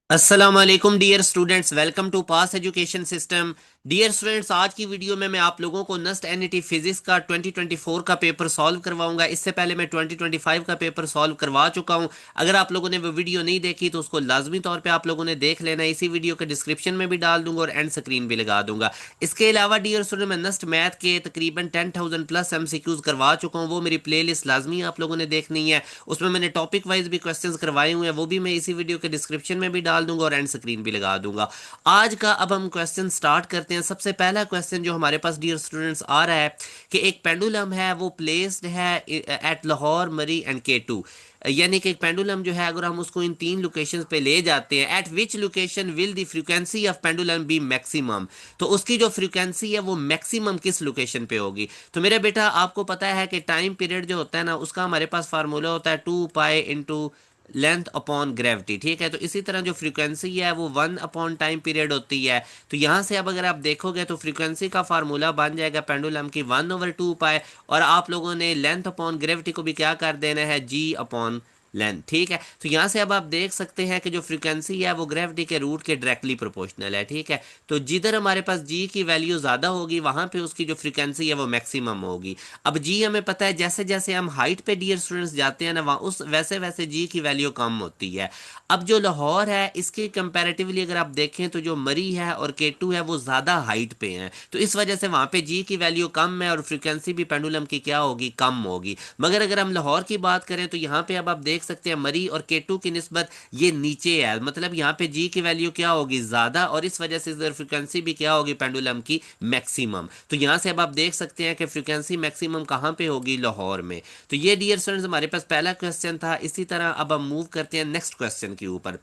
अस्सलाम वालेकुम dear students, welcome to pass education system. Dear students, आज की वीडियो में मैं आप लोगों को नस्ट एनईटी फिजिक्स का 2024 का पेपर सॉल्व करवाऊंगा। इससे पहले मैं 2025 का पेपर सॉल्व करवा चुका हूं। अगर आप लोगों ने वो वीडियो नहीं देखी तो उसको लाजमी तौर पे आप लोगों ने देख लेना है। इसी वीडियो के डिस्क्रिप्शन में भी डाल दूंगा और एंड स्क्रीन भी लगा दूंगा। इसके अलावा डियर स्टूडेंट, मैं नस्ट मैथ के तकरीबन 10,000 प्लस एमसीक्यूज करवा चुका हूँ। वो मेरी प्ले लिस्ट लाजमी आप लोगों ने देखनी है। उसमें मैंने टॉपिक वाइज भी क्वेश्चंस करवाए हुए हैं, वो भी मैं इसी वीडियो के डिस्क्रिप्शन में भी डाल दूंगा और एंड स्क्रीन भी लगा दूंगा। आज का अब हम क्वेश्चन स्टार्ट करते हैं। सबसे पहला क्वेश्चन जो हमारे पास डियर स्टूडेंट्स आ रहा है कि एक पेंडुलम है, वो प्लेस्ड है एट लाहौर, मरी एंड K2। यानी कि एक पेंडुलम जो है, अगर हम उसको इन तीन लोकेशंस पे ले जाते हैं, at which location will the frequency of pendulum be maximum, तो उसकी जो फ्रीक्वेंसी है वो मैक्सिमम किस लोकेशन पे होगी। तो मेरे बेटा, आपको पता है कि टाइम पीरियड जो होता है ना, उसका हमारे पास फार्मूला होता है 2 pi into length upon gravity. ठीक है, तो इसी तरह जो फ्रीक्वेंसी है वो 1 अपॉन टाइम पीरियड होती है। तो यहाँ से अब अगर आप देखोगे तो फ्रीक्वेंसी का फार्मूला बन जाएगा पेंडुलम की 1/2 पाई, और आप लोगों ने लेंथ अपॉन ग्रेविटी को भी क्या कर देना है, जी अपॉन लेंथ। ठीक है, तो यहाँ से अब आप देख सकते हैं कि जो फ्रीक्वेंसी है वो ग्रेविटी के रूट के डायरेक्टली प्रोपोर्शनल है। ठीक है, तो जिधर हमारे पास जी की वैल्यू ज़्यादा होगी वहाँ पे उसकी जो फ्रीक्वेंसी है वो मैक्सिमम होगी। अब जी हमें पता है, जैसे जैसे हम हाइट पे डियर स्टूडेंट्स जाते हैं ना, वहाँ उस वैसे वैसे जी की वैल्यू कम होती है। अब जो लाहौर है, इसके कंपैरेटिवली अगर आप देखें तो जो मरी है और K2 है वो ज़्यादा हाइट पे हैं, तो इस वजह से वहाँ पे जी की वैल्यू कम है और फ्रीक्वेंसी भी पेंडुलम की क्या होगी, कम होगी। मगर अगर हम लाहौर की बात करें तो यहाँ पे अब आप देख सकते हैं मरी और K2 की निस्बत ये नीचे है, मतलब यहाँ पे जी की वैल्यू क्या होगी, ज़्यादा, और इस वजह से इधर फ्रीक्वेंसी भी क्या होगी पेंडुलम की, मैक्सिमम। तो यहाँ से अब आप देख सकते हैं कि फ्रीक्वेंसी मैक्सिमम कहाँ पे होगी, लाहौर में। तो ये डियर स्टूडेंट्स हमारे पास पहला क्वेश्चन था। इसी तरह अब हम मूव करते हैं नेक्स्ट क्वेश्चन के ऊपर।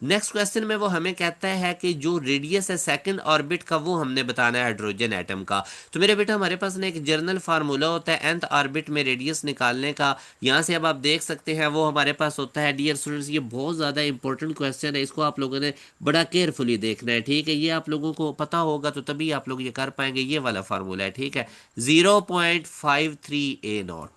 नेक्स्ट क्वेश्चन में वो हमें कहता है कि जो रेडियस है सेकंड ऑर्बिट का, वो हमने बताना है हाइड्रोजन एटम का। तो मेरे बेटा, हमारे पास ना एक जर्नल फार्मूला होता है nth ऑर्बिट में रेडियस निकालने का। यहाँ से अब आप देख सकते हैं वो हमारे पास होता है डियर स्टूडेंट्स, ये बहुत ज़्यादा इंपॉर्टेंट क्वेश्चन है, इसको आप लोगों ने बड़ा केयरफुली देखना है। ठीक है, ये आप लोगों को पता होगा तो तभी आप लोग ये कर पाएंगे। ये वाला फार्मूला है, ठीक है, 0.53 A0।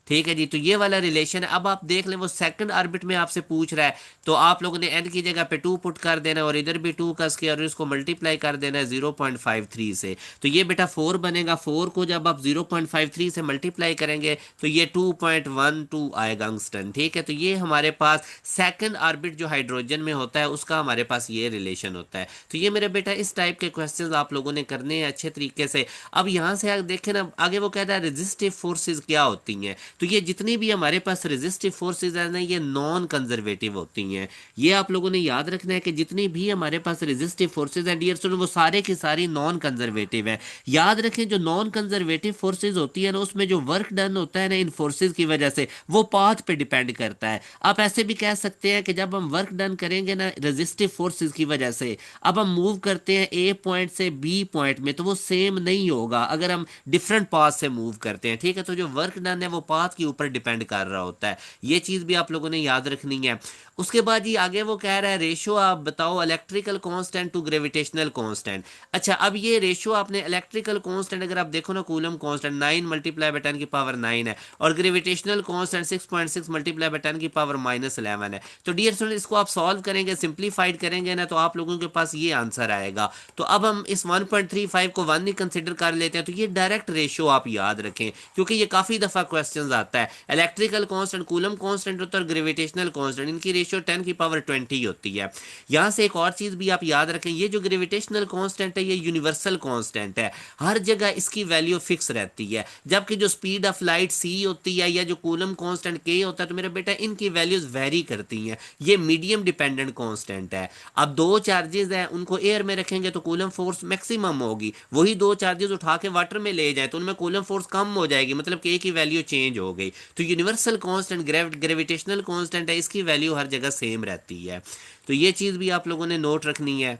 ठीक है जी, तो ये वाला रिलेशन है। अब आप देख लें वो सेकंड ऑर्बिट में आपसे पूछ रहा है, तो आप लोगों ने एन की जगह पे 2 पुट कर देना है और इधर भी 2 का स्क्वायर और इसको मल्टीप्लाई कर देना है 0.53 से। तो ये बेटा 4 बनेगा। 4 को जब आप 0.53 से मल्टीप्लाई करेंगे तो ये 2.12 आएगा अंगस्टन। ठीक है, तो ये हमारे पास सेकंड ऑर्बिट जो हाइड्रोजन में होता है उसका हमारे पास ये रिलेशन होता है। तो ये मेरे बेटा इस टाइप के क्वेश्चंस आप लोगों ने करने हैं अच्छे तरीके से। अब यहाँ से देखें ना, आगे वो कहता है रेजिस्टिव फोर्सेस क्या होती हैं। तो ये जितनी भी हमारे पास रेजिस्टिव फोर्सेस है ना, ये नॉन कंजर्वेटिव होती हैं। ये आप लोगों ने याद रखना है कि जितनी भी हमारे पास रेजिस्टिव फोर्सेस हैं डियर स्टूडेंट, वो सारे की सारी नॉन कंजर्वेटिव है। याद रखें, जो नॉन कंजर्वेटिव फोर्सेस होती है ना, उसमें जो वर्क डन होता है ना इन फोर्सेस की वजह से, वो पाथ पे डिपेंड करता है। आप ऐसे भी कह सकते हैं कि जब हम वर्क डन करेंगे ना रेजिस्टिव फोर्सेस की वजह से, अब हम मूव करते हैं ए पॉइंट से बी पॉइंट में, तो वो सेम नहीं होगा अगर हम डिफरेंट पाथ से मूव करते हैं। ठीक है, तो जो वर्क डन है वो पाथ के ऊपर डिपेंड कर रहा होता है। ये चीज भी आप लोगों ने याद रखनी है। उसके बाद ये आगे वो कह रहा है रेशो आप बताओ electrical constant to gravitational constant. अच्छा, अब ये रेशो आपने इलेक्ट्रिकल कांस्टेंट अगर आप देखो ना, कूलम कांस्टेंट 9 मल्टीप्लाई बाय 10 की पावर 9 है, और ग्रेविटेशनल कांस्टेंट 6.6 मल्टीप्लाई बाय 10 की पावर -11 है। तो डियर स्टूडेंट, इसको आप सॉल्व करेंगे, सिंप्लीफाइड करेंगे ना, तो आप लोगों के पास ये आंसर आएगा। तो अब हम इस 1.35 को 1 ही कंसिडर कर लेते हैं। तो ये डायरेक्ट रेशो आप याद रखें, क्योंकि ये काफी दफा क्वेश्चन आता है। इलेक्ट्रिकल कांस्टेंट कूलम कांस्टेंट होता है और ग्रेविटेशनल कांस्टेंट, इनकी रेशियो 10 की पावर 20 होती है। यहां से एक और चीज भी आप याद रखें, ये जो ग्रेविटेशनल कांस्टेंट है ये यूनिवर्सल कांस्टेंट है, हर जगह इसकी वैल्यू फिक्स रहती है। जबकि जो स्पीड ऑफ लाइट c होती है या जो कूलम कांस्टेंट k होता है, तो मेरा बेटा इनकी वैल्यूज वेरी करती हैं। ये मीडियम डिपेंडेंट कांस्टेंट है। अब दो चार्जेस हैं, उनको एयर में रखेंगे तो कूलम फोर्स मैक्सिमम होगी, वही दो चार्जेस उठा के वाटर में ले जाए तो उनमें कूलम फोर्स कम हो जाएगी, मतलब k की वैल्यू चेंज हो गई। तो यूनिवर्सल कांस्टेंट ग्रेविटेशनल कांस्टेंट है, इसकी वैल्यू हर जगह सेम रहती है। तो ये चीज भी आप लोगों ने नोट रखनी है।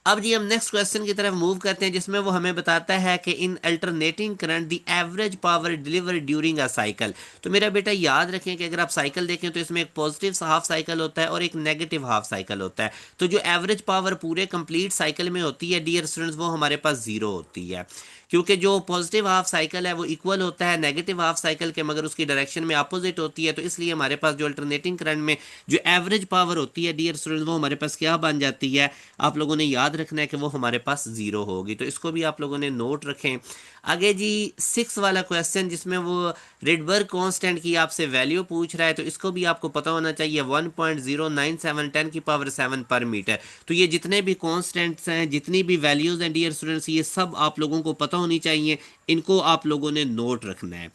अब जी हम नेक्स्ट क्वेश्चन की तरफ मूव करते हैं, जिसमें वो हमें बताता है कि in alternating current the average power delivered during a cycle. तो मेरा बेटा याद रखें कि अगर आप साइकिल देखें तो इसमें एक पॉजिटिव हाफ साइकिल होता है और एक नेगेटिव हाफ साइकिल होता है। तो जो एवरेज पावर पूरे कंप्लीट साइकिल में होती है डियर स्टूडेंट्स, वो हमारे पास जीरो होती है, क्योंकि जो पॉजिटिव हाफ साइकिल है वो इक्वल होता है नेगेटिव हाफ साइकिल के, मगर उसकी डायरेक्शन में अपोजिट होती है। तो इसलिए हमारे पास जो अल्टरनेटिंग करंट में जो एवरेज पावर होती है डियर स्टूडेंट्स, वो हमारे पास क्या बन जाती है, आप लोगों ने याद रखना है कि वो हमारे पास जीरो होगी। तो इसको भी आप लोगों ने नोट रखें। आगे जी 6 वाला क्वेश्चन, जिसमें वो रिडबर्ग कांस्टेंट की आपसे वैल्यू पूछ रहा है, तो इसको भी आपको पता होना चाहिए 1.097 10 की पावर 7 पर मीटर। तो ये जितने भी कांस्टेंट्स हैं, जितनी भी वैल्यूज हैं डियर स्टूडेंट्स, ये सब आप लोगों को पता होनी चाहिए, इनको आप लोगों ने नोट रखना है।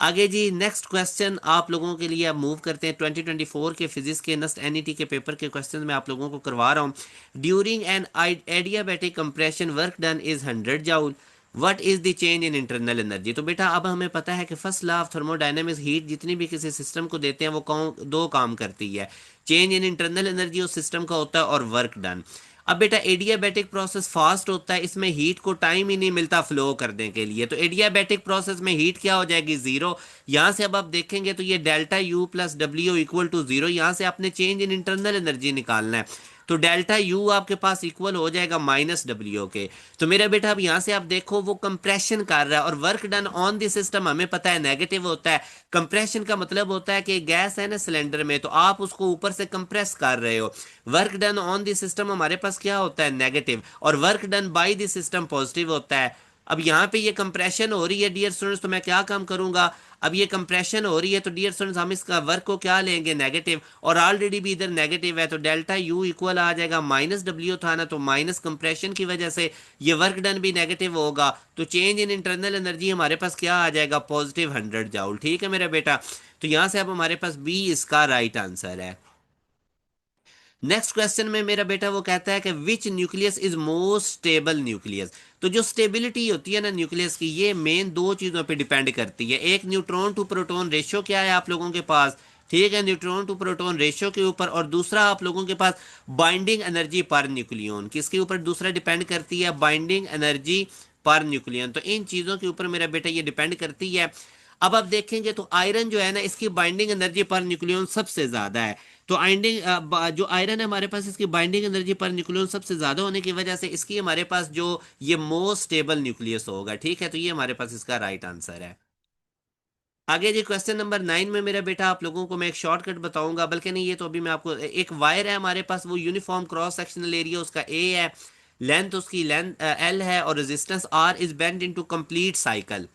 आगे जी नेक्स्ट क्वेश्चन आप लोगों के लिए अब मूव करते हैं 2024 के फिजिक्स के नस्ट एनईटी के पेपर के क्वेश्चन मैं आप लोगों को करवा रहा हूँ। During an adiabatic compression work done is 100 joule, what is the change in internal energy. तो बेटा अब हमें पता है कि first law of thermodynamics, heat जितनी भी किसी सिस्टम को देते हैं वो दो काम करती है, चेंज इन इंटरनल एनर्जी उस सिस्टम का होता है और वर्क डन। अब बेटा एडियाबैटिक प्रोसेस फास्ट होता है, इसमें हीट को टाइम ही नहीं मिलता फ्लो करने के लिए, तो एडियाबैटिक प्रोसेस में हीट क्या हो जाएगी, जीरो। यहां से अब आप देखेंगे तो ये डेल्टा यू प्लस डब्ल्यू इक्वल टू जीरो, यहां से आपने चेंज इन इंटरनल एनर्जी निकालना है। तो डेल्टा यू आपके पास इक्वल हो जाएगा माइनस डब्ल्यू के। तो मेरा बेटा अब यहां से आप देखो वो कंप्रेशन कर रहा है और work done on the system हमें पता है नेगेटिव होता है। कंप्रेशन का मतलब होता है कि गैस है ना सिलेंडर में, तो आप उसको ऊपर से कंप्रेस कर रहे हो। Work done on the system हमारे पास क्या होता है, नेगेटिव, और work done by the system positive होता है। अब यहाँ पे ये कंप्रेशन हो रही है डियर स्टूडेंट्स, तो मैं क्या काम करूंगा, अब ये कंप्रेशन हो रही है तो डियर स्टूडेंट्स हम इसका वर्क को क्या लेंगे, नेगेटिव, और ऑलरेडी भी इधर नेगेटिव है, तो डेल्टा यू इक्वल आ जाएगा माइनस डब्ल्यू था ना, तो माइनस कंप्रेशन की वजह से ये वर्क डन भी नेगेटिव होगा, तो चेंज इन इंटरनल एनर्जी हमारे पास क्या आ जाएगा, पॉजिटिव 100 जाउल। ठीक है मेरा बेटा, तो यहां से अब हमारे पास बी इसका राइट आंसर है। नेक्स्ट क्वेश्चन में मेरा बेटा वो कहता है कि which nucleus is most stable nucleus. तो जो स्टेबिलिटी होती है ना न्यूक्लियस की, ये मेन दो चीजों पे डिपेंड करती है, एक न्यूट्रॉन टू प्रोटॉन रेशियो क्या है आप लोगों के पास, ठीक है, न्यूट्रॉन टू प्रोटॉन रेशियो के ऊपर, और दूसरा आप लोगों के पास बाइंडिंग एनर्जी पर न्यूक्लियन, किसके ऊपर दूसरा डिपेंड करती है, बाइंडिंग एनर्जी पर न्यूक्लियन। तो इन चीजों के ऊपर मेरा बेटा ये डिपेंड करती है। अब आप देखेंगे तो आयरन जो है ना, इसकी बाइंडिंग एनर्जी पर न्यूक्लियन सबसे ज्यादा है। तो जो आयरन है हमारे पास, इसकी बाइंडिंग एनर्जी पर न्यूक्लियन सबसे ज्यादा होने की वजह से इसकी हमारे पास जो ये मोस्ट स्टेबल न्यूक्लियस होगा। ठीक है, तो ये हमारे पास इसका राइट आंसर है। आगे जी क्वेश्चन नंबर 9 में मेरा बेटा आप लोगों को मैं एक शॉर्टकट बताऊंगा, बल्कि नहीं, ये तो अभी मैं आपको, एक वायर है हमारे पास, वो यूनिफॉर्म क्रॉस सेक्शनल एरिया उसका ए है, लेंथ उसकी लेंथ एल है, और resistance R is bend into complete cycle.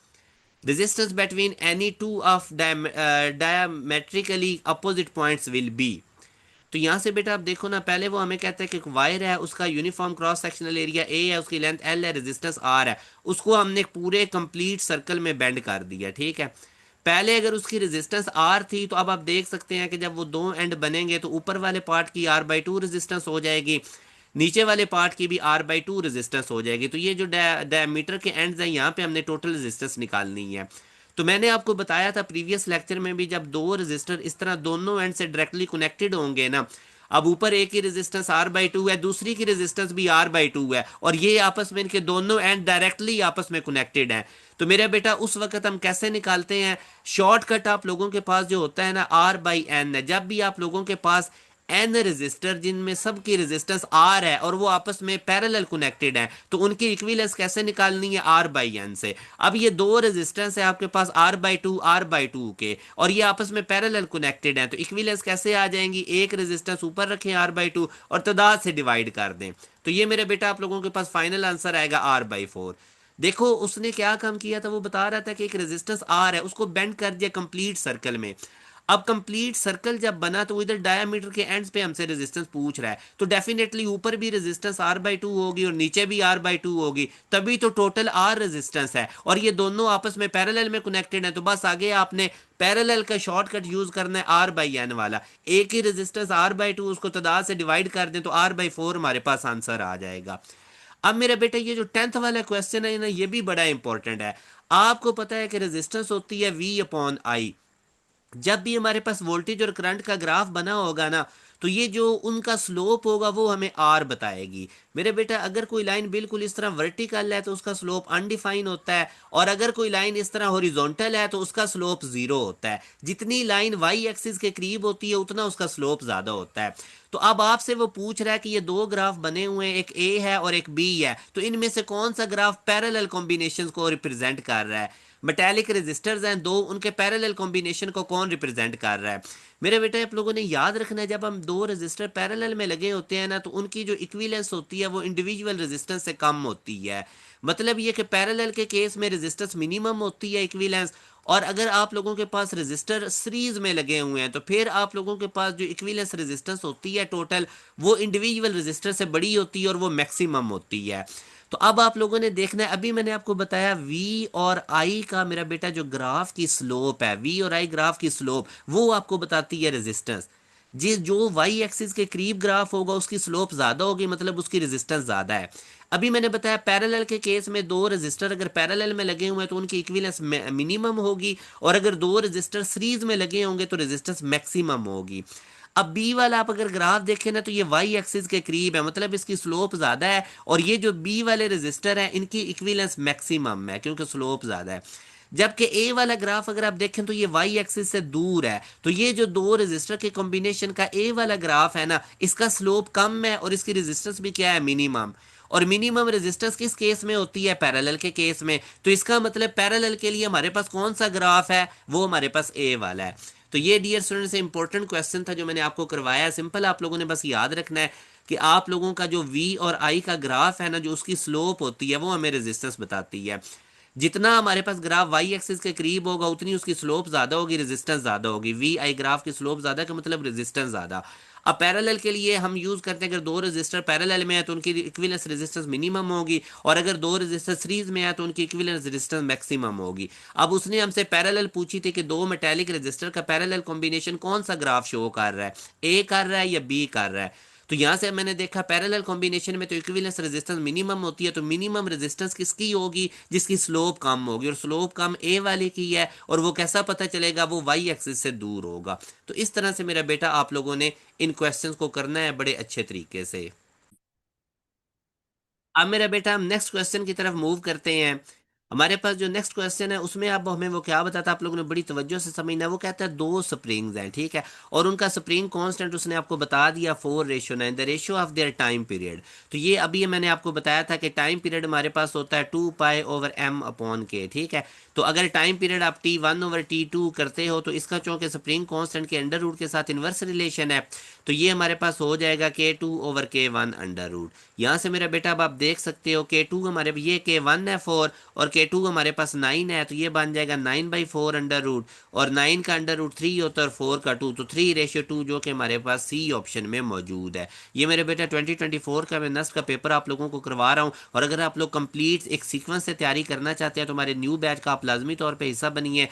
Resistance between any two of diametrically opposite points will be। तो यहां से बेटा आप देखो ना, पहले वो हमें कहता है कि एक वायर है, उसका uniform cross sectional area A है, उसकी लेंथ एल है, रेजिस्टेंस आर है, उसको हमने पूरे कंप्लीट सर्कल में बेंड कर दिया। ठीक है, पहले अगर उसकी रेजिस्टेंस आर थी, तो अब आप देख सकते हैं कि जब वो दो एंड बनेंगे तो ऊपर वाले पार्ट की R/2 रेजिस्टेंस हो जाएगी, नीचे वाले पार्ट की भी R/2 रेजिस्टेंस हो जाएगी। तो ये जो डायमीटर के एंड्स हैं, यहाँ पे हमने टोटल रेजिस्टेंस निकालनी है। तो मैंने आपको बताया था प्रीवियस लेक्चर में भी, जब दो रेजिस्टर इस तरह दोनों एंड से डायरेक्टली कनेक्टेड होंगे ना, अब ऊपर एक की रेजिस्टेंस R/2 है, दूसरी की रेजिस्टेंस भी R/2 है, और ये आपस में इनके दोनों एंड डायरेक्टली आपस में कनेक्टेड हैं। तो मेरा बेटा उस वक्त हम कैसे निकालते हैं, शॉर्टकट आप लोगों के पास जो होता है ना, R/N है। जब भी आप लोगों के पास एन रेजिस्टर जिनमें सबकी रेजिस्टेंस आर है और वो आपस में पैरेलल कनेक्टेड है, तो उनकी इक्विवेलेंस कैसे निकालनी है, R/N से। अब ये दो रेजिस्टेंस है आपके पास R/2 के, और ये आपस में पैरेलल कनेक्टेड है, तो इक्विवेलेंस कैसे आ जाएंगी, एक रेजिस्टेंस ऊपर रखें R/2 और तादाद से डिवाइड कर दें। तो ये मेरे बेटा आप लोगों के पास फाइनल आंसर आएगा R/4। देखो उसने क्या काम किया था, वो बता रहा था कि एक रेजिस्टेंस आर है, उसको बेंड कर दिया कंप्लीट सर्कल में। अब कंप्लीट सर्कल जब बना तो इधर डायमीटर के एंड्स पे हमसे रेजिस्टेंस पूछ रहा है, तो डेफिनेटली ऊपर भी रेजिस्टेंस R/2 होगी और नीचे भी R/2 होगी, तभी तो टोटल R रेजिस्टेंस है, और ये दोनों आपस में पैरेलल में कनेक्टेड है। तो बस आगे आपने पैरेलल का शॉर्टकट यूज करना है, R/N वाला, एक ही रेजिस्टेंस R/2 उसको तादाद से डिवाइड कर दें तो R/4 हमारे पास आंसर आ जाएगा। अब मेरे बेटे ये जो 10th वाला क्वेश्चन है ना, ये भी बड़ा इंपॉर्टेंट है। आपको पता है कि रेजिस्टेंस होती है V/I, जब भी हमारे पास वोल्टेज और करंट का ग्राफ बना होगा ना, तो ये जो उनका स्लोप होगा वो हमें आर बताएगी। मेरे बेटा अगर कोई लाइन बिल्कुल इस तरह वर्टिकल है तो उसका स्लोप अनडिफाइन होता है, और अगर कोई लाइन इस तरह हॉरिजॉन्टल है तो उसका स्लोप जीरो होता है। जितनी लाइन वाई एक्सिस के करीब होती है उतना उसका स्लोप ज्यादा होता है। तो अब आपसे वो पूछ रहा है कि ये दो ग्राफ बने हुए हैं, एक ए है और एक बी है, तो इनमें से कौन सा ग्राफ पैरेलल कॉम्बिनेशन को रिप्रेजेंट कर रहा है। मेटेलिक रेजिस्टर्स हैं दो, उनके पैरेलल कॉम्बिनेशन को कौन रिप्रेजेंट कर रहा है। मेरे बेटे आप लोगों ने याद रखना है, जब हम दो रेजिस्टर पैरेलल में लगे होते हैं ना, तो उनकी जो इक्विवेलेंस होती है वो इंडिविजुअल रेजिस्टेंस से कम होती है। मतलब ये कि पैरेलल के केस में रेजिस्टेंस मिनिमम होती है इक्विवेलेंस, और अगर आप लोगों के पास रेजिस्टर सीरीज में लगे हुए हैं तो फिर आप लोगों के पास जो इक्विवेलेंस रेजिस्टेंस होती है टोटल, वो इंडिविजुअल रेजिस्टर से बड़ी होती है और वो मैक्सिमम होती है। तो अब आप लोगों ने देखना है, अभी मैंने आपको बताया वी और आई का मेरा बेटा जो ग्राफ की स्लोप है, वी और आई ग्राफ की स्लोप वो आपको बताती है रेजिस्टेंस। जी, जो वाई एक्सिस के करीब ग्राफ होगा उसकी स्लोप ज्यादा होगी, मतलब उसकी रेजिस्टेंस ज्यादा है। अभी मैंने बताया पैरेलल के केस में दो रेजिस्टर अगर पैरेलल में लगे हुए हैं तो उनकी इक्विवेलेंस मिनिमम होगी, और अगर दो रेजिस्टर सीरीज में लगे होंगे तो रेजिस्टेंस मैक्सिमम होगी। अब बी वाला आप अगर ग्राफ देखें ना, तो ये वाई एक्सिस के करीब है, मतलब इसकी स्लोप ज्यादा है, और ये जो बी वाले रेजिस्टर हैं इनकी इक्विवेलेंस मैक्सिमम है क्योंकि स्लोप ज्यादा है। जबकि ए वाला ग्राफ अगर आप देखें तो ये वाई एक्सिस से दूर है, तो ये जो दो रेजिस्टर के कॉम्बिनेशन का ए वाला ग्राफ है ना, इसका स्लोप कम है और इसकी रेजिस्टेंस भी क्या है, मिनिमम। और मिनिमम रेजिस्टेंस किस केस में होती है, पैरेलल के केस में। तो इसका मतलब पैरेलल के लिए हमारे पास कौन सा ग्राफ है, वो हमारे पास ए वाला है। तो ये डियर स्टूडेंट से इंपॉर्टेंट क्वेश्चन था जो मैंने आपको करवाया है। सिंपल आप लोगों ने बस याद रखना है कि आप लोगों का जो वी और आई का ग्राफ है ना, जो उसकी स्लोप होती है वो हमें रेजिस्टेंस बताती है। जितना हमारे पास ग्राफ वाई एक्सिस के करीब होगा उतनी उसकी स्लोप ज्यादा होगी, रेजिस्टेंस ज्यादा होगी। वी आई ग्राफ की स्लोप ज्यादा का मतलब रेजिस्टेंस ज्यादा। अब पैरेलल के लिए हम यूज करते हैं, अगर दो रेजिस्टर पैरेलल में है तो उनकी इक्विवेलेंस रेजिस्टेंस मिनिमम होगी, और अगर दो रेजिस्टर सीरीज में है तो उनकी इक्विवेलेंस रेजिस्टेंस मैक्सिमम होगी। अब उसने हमसे पैरेलल पूछी थी कि दो मेटेलिक रेजिस्टर का पैरेलल कॉम्बिनेशन कौन सा ग्राफ शो कर रहा है, ए कर रहा है या बी कर रहा है। तो यहां से मैंने देखा पैरेलल कॉम्बिनेशन में तो इक्विवेलेंस रेजिस्टेंस मिनिमम होती है, तो मिनिमम रेजिस्टेंस किसकी होगी, जिसकी स्लोप कम होगी, और स्लोप कम ए वाले की है, और वो कैसा पता चलेगा, वो वाई एक्सिस से दूर होगा। तो इस तरह से मेरा बेटा आप लोगों ने इन क्वेश्चंस को करना है बड़े अच्छे तरीके से। अब मेरा बेटा हम नेक्स्ट क्वेश्चन की तरफ मूव करते हैं। हमारे पास जो नेक्स्ट क्वेश्चन है उसमें अब हमें वो क्या बताता है, आप लोगों ने बड़ी तवज्जो से समझना है। वो कहता है दो स्प्रिंग्स हैं, ठीक है, और उनका स्प्रिंग कांस्टेंट उसने आपको बता दिया 4:9, the ratio of their time period. तो ये अभी मैंने आपको बताया था कि टाइम पीरियड हमारे पास होता है 2 π/m/k, ठीक है। तो अगर टाइम पीरियड आप T1/T2 करते हो तो इसका चूंकि स्प्रिंग कांस्टेंट के अंडर रूट के साथ इन्वर्स रिलेशन है, तो ये हमारे पास हो जाएगा K2/K1 अंडर रूट। यहाँ से मेरा बेटा अब आप देख सकते हो K2 हमारे, ये K1 है 4 और K2 हमारे पास 9 है, तो ये बन जाएगा 9/4 अंडर रूट, और 9 का अंडर रूट 3 होता है और 4 का 2, तो 3:2 जो कि हमारे पास सी ऑप्शन में मौजूद है। ये मेरे बेटा 2024 का मैं नस्ट का पेपर आप लोगों को करवा रहा हूँ, और अगर आप लोग कंप्लीट एक सीक्वेंस से तैयारी करना चाहते हैं तो हमारे न्यू बैच का आप लाजमी तौर पर हिस्सा बनिए।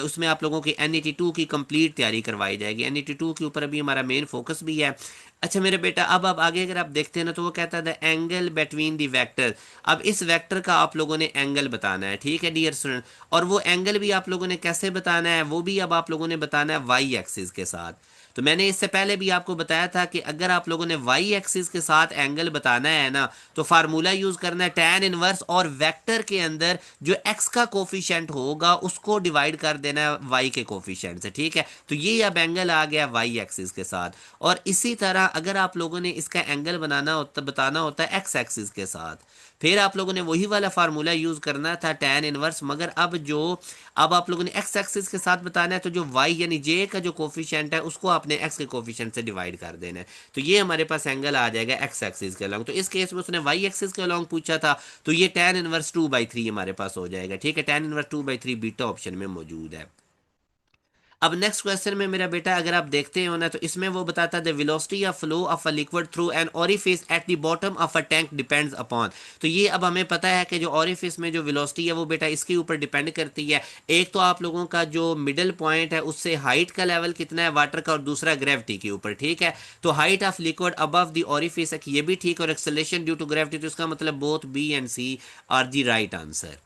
उसमें आप लोगों की NET2 की कंप्लीट तैयारी करवाई जाएगी। NET2 के ऊपर अभी हमारा मेन फोकस भी है। अच्छा मेरे बेटा अब आगे अगर आप देखते हैं ना, तो वो कहता है the angle between the vector. अब इस वेक्टर का आप लोगों ने एंगल बताना है, ठीक है डियर स्टूडेंट, और वो एंगल भी आप लोगों ने कैसे बताना है, वो भी अब आप लोगों ने बताना है वाई एक्सिस के साथ। तो मैंने इससे पहले भी आपको बताया था कि अगर आप लोगों ने वाई एक्सिस के साथ एंगल बताना है ना, तो फार्मूला यूज करना है टैन इनवर्स, और वेक्टर के अंदर जो एक्स का कोफिशिएंट होगा उसको डिवाइड कर देना है वाई के कोफिशिएंट से, ठीक है। तो ये अब एंगल आ गया वाई एक्सिस के साथ। और इसी तरह अगर आप लोगों ने इसका एंगल बताना होता है एक्स एक्सिस के साथ, फिर आप लोगों ने वही वाला फार्मूला यूज करना था टैन इनवर्स, मगर अब आप लोगों ने एक्स एक्सिस के साथ बताना है, तो जो वाई यानी जे का जो कोफिशिएंट है उसको आपने एक्स के कोफिशिएंट से डिवाइड कर देना है। तो ये हमारे पास एंगल आ जाएगा एक्स एक्सिस के अलॉन्ग। तो इस केस में उसने वाई एक्सिस के अलॉन्ग पूछा था, तो ये टैन इनवर्स 2/3 हमारे पास हो जाएगा, ठीक है। टैन इनवर्स 2/3 बीटा ऑप्शन में मौजूद है। अब नेक्स्ट क्वेश्चन में मेरा बेटा अगर आप देखते हो ना, तो इसमें वो बताता है the velocity of flow of a liquid through an orifice at the bottom of a tank depends upon. तो ये अब हमें पता है कि जो ओरिफिस में जो वेलोसिटी है वो बेटा इसके ऊपर डिपेंड करती है। एक तो आप लोगों का जो मिडल पॉइंट है उससे हाइट का लेवल कितना है वाटर का, और दूसरा ग्रेविटी के ऊपर, ठीक है। तो height of liquid above the orifice ये भी ठीक, और एक्सेलरेशन ड्यू टू ग्रेविटी, तो इसका मतलब both B and C are the right answer.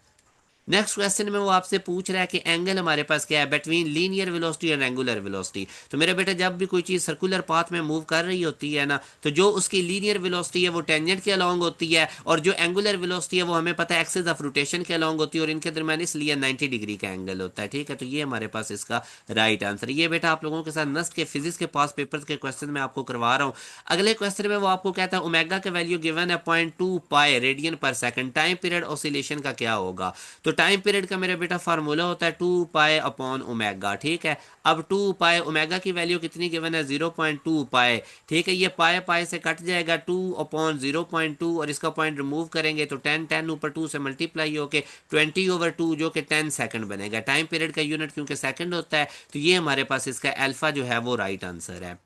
Next question में वो आपसे पूछ रहा है कि एंगल हमारे पास क्या है between linear velocity and angular velocity. तो मेरे बेटा जब भी कोई चीज़ सर्कुलर पाथ में मूव कर रही होती है ना, तो जो उसकी लीनियर वेलोसिटी है वो टेंजेंट के अलोंग होती है, और जो एंगुलर वेलोसिटी है वो हमें पता है एक्सिस ऑफ रोटेशन के अलोंग होती है, और इनके दरमियान इसलिए 90 डिग्री का एंगल होता है। ठीक है, तो ये हमारे पास इसका राइट आंसर। ये बेटा आप लोगों के साथ नस्ट के फिजिक्स के पास पेपर्स के क्वेश्चन में आपको करवा रहा हूँ। अगले क्वेश्चन में वो आपको कहता है ओमेगा का वैल्यू गिवन है 0.2 पाई रेडियन पर सेकंड, टाइम पीरियड ऑसिलेशन का क्या होगा। तो टाइम पीरियड का मेरे बेटा फार्मूला होता है 2 पाई अपॉन ओमेगा। ठीक है, अब 2 पाई ओमेगा की वैल्यू कितनी गिवन है 0.2 पाई। ठीक है, ये पाई पाई से कट जाएगा 2 अपॉन 0.2, और इसका पॉइंट रिमूव करेंगे तो 10 ऊपर 2 से मल्टीप्लाई होके 20/2 जो कि 10 सेकंड बनेगा। टाइम पीरियड का यूनिट क्योंकि सेकंड होता है, तो ये हमारे पास इसका अल्फा जो है वो राइट आंसर है।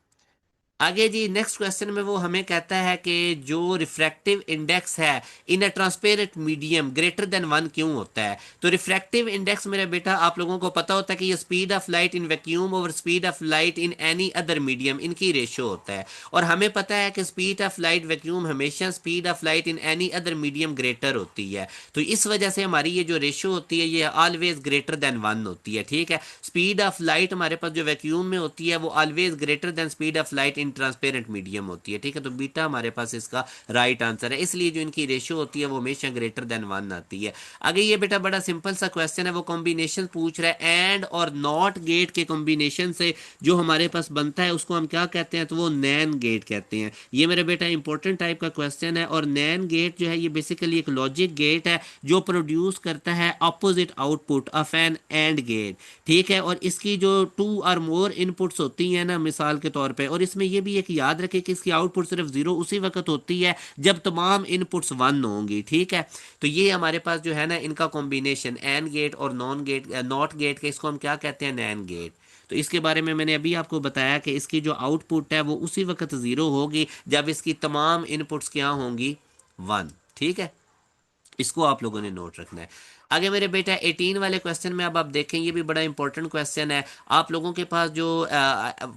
आगे जी नेक्स्ट क्वेश्चन में वो हमें कहता है कि जो रिफ्रैक्टिव इंडेक्स है in a transparent medium greater than 1 क्यों होता है। तो रिफ्रैक्टिव इंडेक्स मेरे बेटा आप लोगों को पता होता है कि ये speed of light in vacuum over speed of light in any other medium, इनकी रेशियो होता है। और हमें पता है कि स्पीड ऑफ लाइट वैक्यूम हमेशा speed of light in any other medium greater होती है। तो इस वजह से हमारी ये जो रेशियो होती है ये ऑलवेज ग्रेटर देन 1 होती है। ठीक है, स्पीड ऑफ लाइट हमारे पास जो वैक्यूम में होती है वो always greater than speed of light in transparent medium होती है। ठीक है, तो बीटा हमारे पास इसका राइट आंसर है, इसलिए जो इनकी रेशियो होती है वो हमेशा ग्रेटर देन 1 आती है। आगे ये बेटा बड़ा सिंपल सा क्वेश्चन है, वो कॉम्बिनेशन पूछ रहा है एंड और नॉट गेट के कॉम्बिनेशन से जो हमारे पास बनता है उसको हम क्या कहते हैं, तो वो नैन गेट कहते हैं। ये मेरे बेटा इंपॉर्टेंट टाइप का क्वेश्चन है, और नैन गेट जो है ये बेसिकली एक लॉजिक गेट है जो प्रोड्यूस करता है opposite output of an and gate. ठीक है, और इसकी जो 2 और मोर इनपुट्स होती हैं ना मिसाल के तौर पे, और इसमें ये भी एक याद रखें कि इसकी आउटपुट सिर्फ जीरो उसी वक्त होती है जब तमाम इनपुट्स 1 होंगी। ठीक है, तो ये हमारे पास जो है ना इनका कॉम्बिनेशन एंड गेट और नॉन गेट नॉट गेट के, इसको हम क्या कहते हैं, नैन गेट। तो इसके बारे में मैंने अभी आपको बताया कि इसकी जो आउटपुट है वो उसी वक्त जीरो होगी जब इसकी तमाम इनपुट्स क्या होंगी, 1। ठीक है, इसको आप लोगों ने नोट रखना है। आगे मेरे बेटा 18 वाले क्वेश्चन में अब आप देखें, ये भी बड़ा इंपॉर्टेंट क्वेश्चन है। आप लोगों के पास जो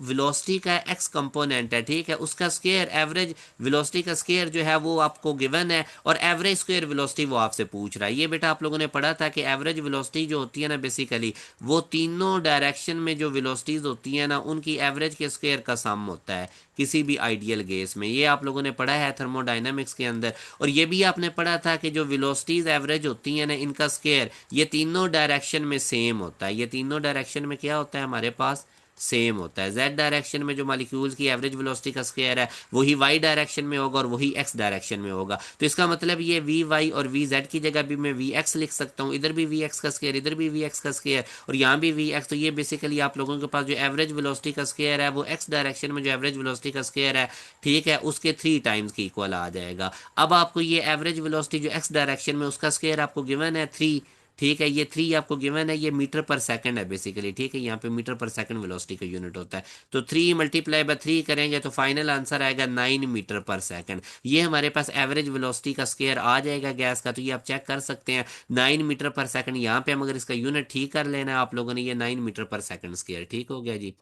वेलोसिटी का एक्स कंपोनेंट है, ठीक है, उसका स्क्वायर एवरेज वेलोसिटी का स्क्वायर जो है वो आपको गिवन है, और एवरेज स्क्वायर वेलोसिटी वो आपसे पूछ रहा है। ये बेटा आप लोगों ने पढ़ा था कि एवरेज वेलोसिटी जो होती है ना बेसिकली वो तीनों डायरेक्शन में जो वेलोसिटीज होती है ना उनकी एवरेज के स्क्वायर का सम होता है किसी भी आइडियल गैस में। ये आप लोगों ने पढ़ा है थर्मोडायनामिक्स के अंदर। और ये भी आपने पढ़ा था कि जो वेलोसिटीज एवरेज होती हैं ना इनका स्क्वायर ये तीनों डायरेक्शन में सेम होता है। ये तीनों डायरेक्शन में क्या होता है हमारे पास, सेम होता है। जेड डायरेक्शन में जो मॉलिक्यूल्स की एवरेज वेलोसिटी का स्क्वायर है वही वाई डायरेक्शन में होगा और वही एक्स डायरेक्शन में होगा। तो इसका मतलब ये वी वाई और वी जेड की जगह भी मैं वी एक्स लिख सकता हूँ, इधर भी वी एक्स का स्क्वायर, इधर भी वी एक्स का स्क्वायर, और यहाँ भी वी एक्स। तो ये बेसिकली आप लोगों के पास जो एवरेज वेलोसिटी का स्क्वायर है वो एक्स डायरेक्शन में जो एवरेज वेलोसिटी का स्क्वायर है, ठीक है, उसके 3 टाइम्स की इक्वल आ जाएगा। अब आपको ये एवरेज वेलोसिटी जो एक्स डायरेक्शन में उसका स्क्वायर आपको गिवन है 3। ठीक है, ये 3 आपको गिवन है, ये मीटर पर सेकंड है बेसिकली। ठीक है, यहाँ पे मीटर पर सेकंड वेलोसिटी का यूनिट होता है। तो 3 × 3 करेंगे तो फाइनल आंसर आएगा 9 मीटर पर सेकंड। ये हमारे पास एवरेज वेलोसिटी का स्क्वायर आ जाएगा गैस का। तो ये आप चेक कर सकते हैं 9 मीटर पर सेकंड। यहाँ पे हम अगर इसका यूनिट ठीक कर लेना है आप लोगों ने, ये 9 मीटर पर सेकंड स्क्वायर ठीक हो गया जी।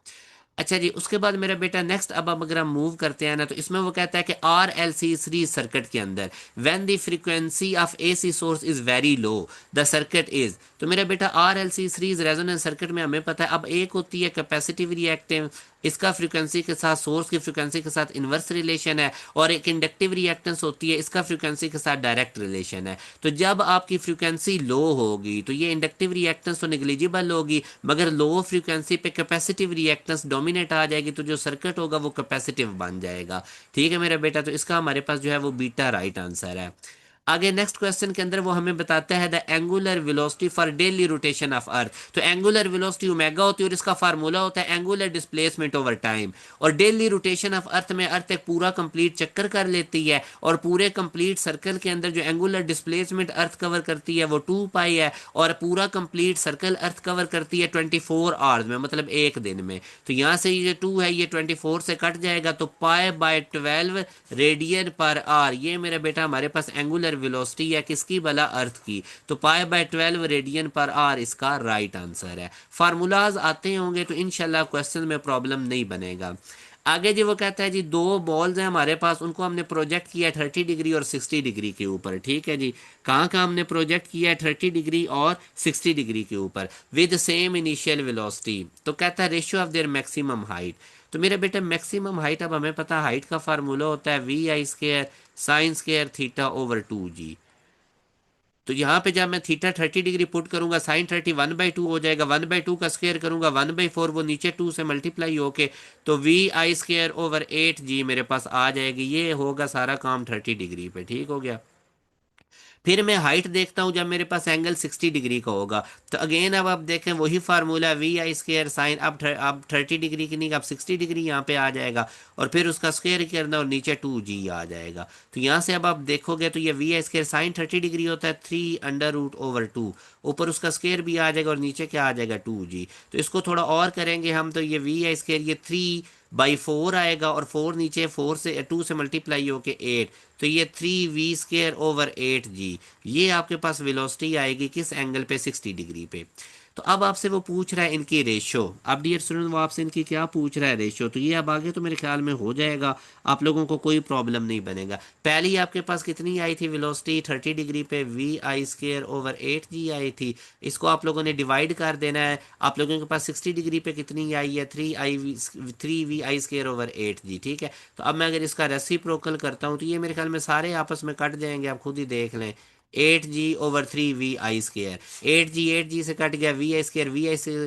अच्छा जी, उसके बाद मेरा बेटा नेक्स्ट अब अगर हम मूव करते हैं ना तो इसमें वो कहता है कि R L C series circuit के अंदर when the frequency of AC source is very low the circuit is. तो मेरा बेटा R L C series resonance circuit में हमें पता है अब एक होती है कैपेसिटिव रिएक्टेंस, इसका फ्रीक्वेंसी के साथ सोर्स की फ्रीक्वेंसी के साथ इन्वर्स रिलेशन है, और एक इंडक्टिव रिएक्टेंस होती है इसका फ्रीक्वेंसी के साथ डायरेक्ट रिलेशन है। तो जब आपकी फ्रीक्वेंसी लो होगी तो ये इंडक्टिव रिएक्टेंस तो निग्लिजिबल होगी, मगर लो फ्रीक्वेंसी पे कैपेसिटिव रिएक्टेंस डोमिनेट आ जाएगी, तो जो सर्किट होगा वो कैपेसिटिव बन जाएगा। ठीक है मेरा बेटा, तो इसका हमारे पास जो है वो बीटा राइट आंसर है। आगे नेक्स्ट क्वेश्चन के अंदर वो हमें बताता है the angular velocity for daily rotation of earth. तो एंगुलर वेलोसिटी ओमेगा होती है और इसका फार्मूला होता है एंगुलर डिस्प्लेसमेंट ओवर टाइम। और डेली रोटेशन ऑफ अर्थ में अर्थ एक पूरा कंप्लीट चक्कर कर लेती है, और पूरे कंप्लीट सर्कल के अंदर जो एंगुलर डिस्प्लेसमेंट अर्थ कवर करती है वो 2 पाई है, और पूरा कंप्लीट सर्कल अर्थ कवर करती है 24 आवर्स में, मतलब एक दिन में। तो यहाँ से ये 2 है ये 24 से कट जाएगा, तो pi by 12 radian per hour. ये मेरा बेटा हमारे पास एंगुलर अंदर वेलोसिटी है किसकी भला, अर्थ की, तो पाई बाय 12 रेडियन पर आर इसका राइट आंसर है। फार्मूलाज आते होंगे तो इंशाल्लाह क्वेश्चन में प्रॉब्लम नहीं बनेगा। आगे जी वो कहता है जी दो बॉल्स हैं हमारे पास, उनको हमने प्रोजेक्ट किया है 30 डिग्री और 60 डिग्री के ऊपर, ठीक है जी। कहाँ कहाँ हमने प्रोजेक्ट किया है, 30 डिग्री और 60 डिग्री के ऊपर, विद सेम इनिशियल वेलोसिटी। तो कहता है ratio of their maximum height. तो मेरे बेटे मैक्सिमम हाइट, अब हमें पता है हाइट का फार्मूला होता है v i square sine square theta over 2 g. तो यहाँ पे जब मैं थीटा 30 डिग्री पुट करूंगा, साइन 30 1/2 हो जाएगा, 1/2 का स्क्वायर करूंगा 1/4, वो नीचे 2 से मल्टीप्लाई होके, तो वी आई स्क्वायर ओवर 8 जी मेरे पास आ जाएगी। ये होगा सारा काम 30 डिग्री पे, ठीक हो गया। फिर मैं हाइट देखता हूँ जब मेरे पास एंगल 60 डिग्री का होगा, तो अगेन अब आप देखें वही formula v i square sine, अब 30 डिग्री की नहीं, अब 60 डिग्री यहाँ पे आ जाएगा, और फिर उसका स्क्वायर करना और नीचे 2 जी आ जाएगा। तो यहाँ से अब आप देखोगे तो ये v i square sine 30 degree होता है 3√/2, ऊपर उसका स्क्वायर भी आ जाएगा और नीचे क्या आ जाएगा 2 जी। तो इसको थोड़ा और करेंगे हम, तो ये वी आई स्क्र ये 3/4 आएगा, और 4 नीचे 4 से 2 से मल्टीप्लाई होके 8, तो ये 3v² ओवर 8 जी। ये आपके पास वेलोसिटी आएगी किस एंगल पे, 60 डिग्री पे। तो अब आपसे वो पूछ रहा है इनकी रेशो। अब डियर स्टूडेंट वो आपसे इनकी क्या पूछ रहा है, रेशो। तो ये अब आगे तो मेरे ख्याल में हो जाएगा, आप लोगों को कोई प्रॉब्लम नहीं बनेगा। पहली आपके पास कितनी आई थी वेलोसिटी 30 डिग्री पे, वी आई स्क्र ओवर 8 जी आई थी। इसको आप लोगों ने डिवाइड कर देना है। आप लोगों के पास 60 डिग्री पे कितनी आई है, 3v/8 जी, ठीक है। तो अब मैं अगर इसका रेसिप्रोकल करता हूँ तो ये मेरे ख्याल में सारे आपस में कट जाएंगे, आप खुद ही देख लें। 8g/3 we i square, 8g से कट गया, वी आई स्क्र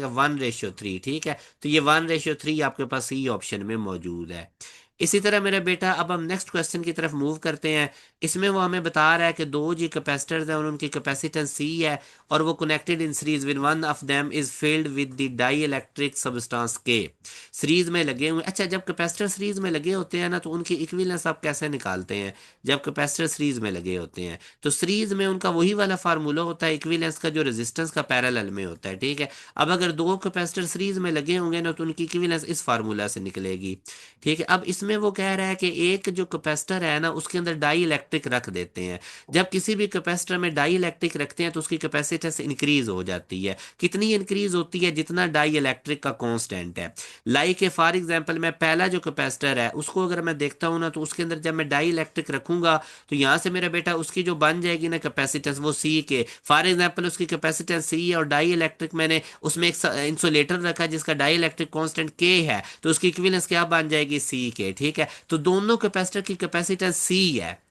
1/3, ठीक है। तो ये 1/3 आपके पास सी ऑप्शन में मौजूद है। इसी तरह मेरा बेटा अब हम नेक्स्ट क्वेश्चन की तरफ मूव करते हैं। इसमें वो हमें बता रहा है कि दो जी कैपेसिटर्स हैं और उनकी कैपेसिटेंस सी है, और वो connected in series with one of them is filled with the dielectric substance के। सीरीज में लगे हुए, अच्छा जब कैपेसिटर सीरीज में लगे होते हैं ना तो उनकी इक्विवेलेंस आप कैसे निकालते हैं। जब कैपेसिटर सीरीज में लगे होते हैं तो सीरीज में उनका वही वाला फार्मूला होता है इक्विवेलेंस का, जो रेजिस्टेंस का पैरेलल में होता है, ठीक है। अब अगर दो कैपेसिटर सीरीज में लगे होंगे ना तो उनकी इक्विवेलेंस इस फार्मूला से निकलेगी, ठीक है। अब इसमें वो कह रहा है कि एक जो कैपेसिटर है ना उसके अंदर डाई इलेक्ट्रिक रख देते हैं। जब किसी भी कैपेसिटर में डाई इलेक्ट्रिक रखते हैं तो उसकी कैपेसिटेंस इंक्रीज हो जाती है। कितनी इंक्रीज होती है, जितना डाई इलेक्ट्रिक का कांस्टेंट है। लाइक फॉर एग्जांपल मैं पहला जो कैपेसिटर है उसको अगर मैं देखता हूं ना तो उसके अंदर जब मैं डाई इलेक्ट्रिक रखूंगा तो यहां से मेरा बेटा उसकी जो बन जाएगी ना कैपेसिटेंस वो सी के, फॉर एग्जांपल उसकी कैपेसिटेंस सी है और डाई इलेक्ट्रिक मैंने उसमें एक इंसुलेटर रखा जिसका डाई इलेक्ट्रिक कांस्टेंट के है, तो उसकी इक्विवेलेंस क्या बन जाएगी, सी के, ठीक है। तो दोनों कैपेसिटर की कैपेसिटेंस सी है,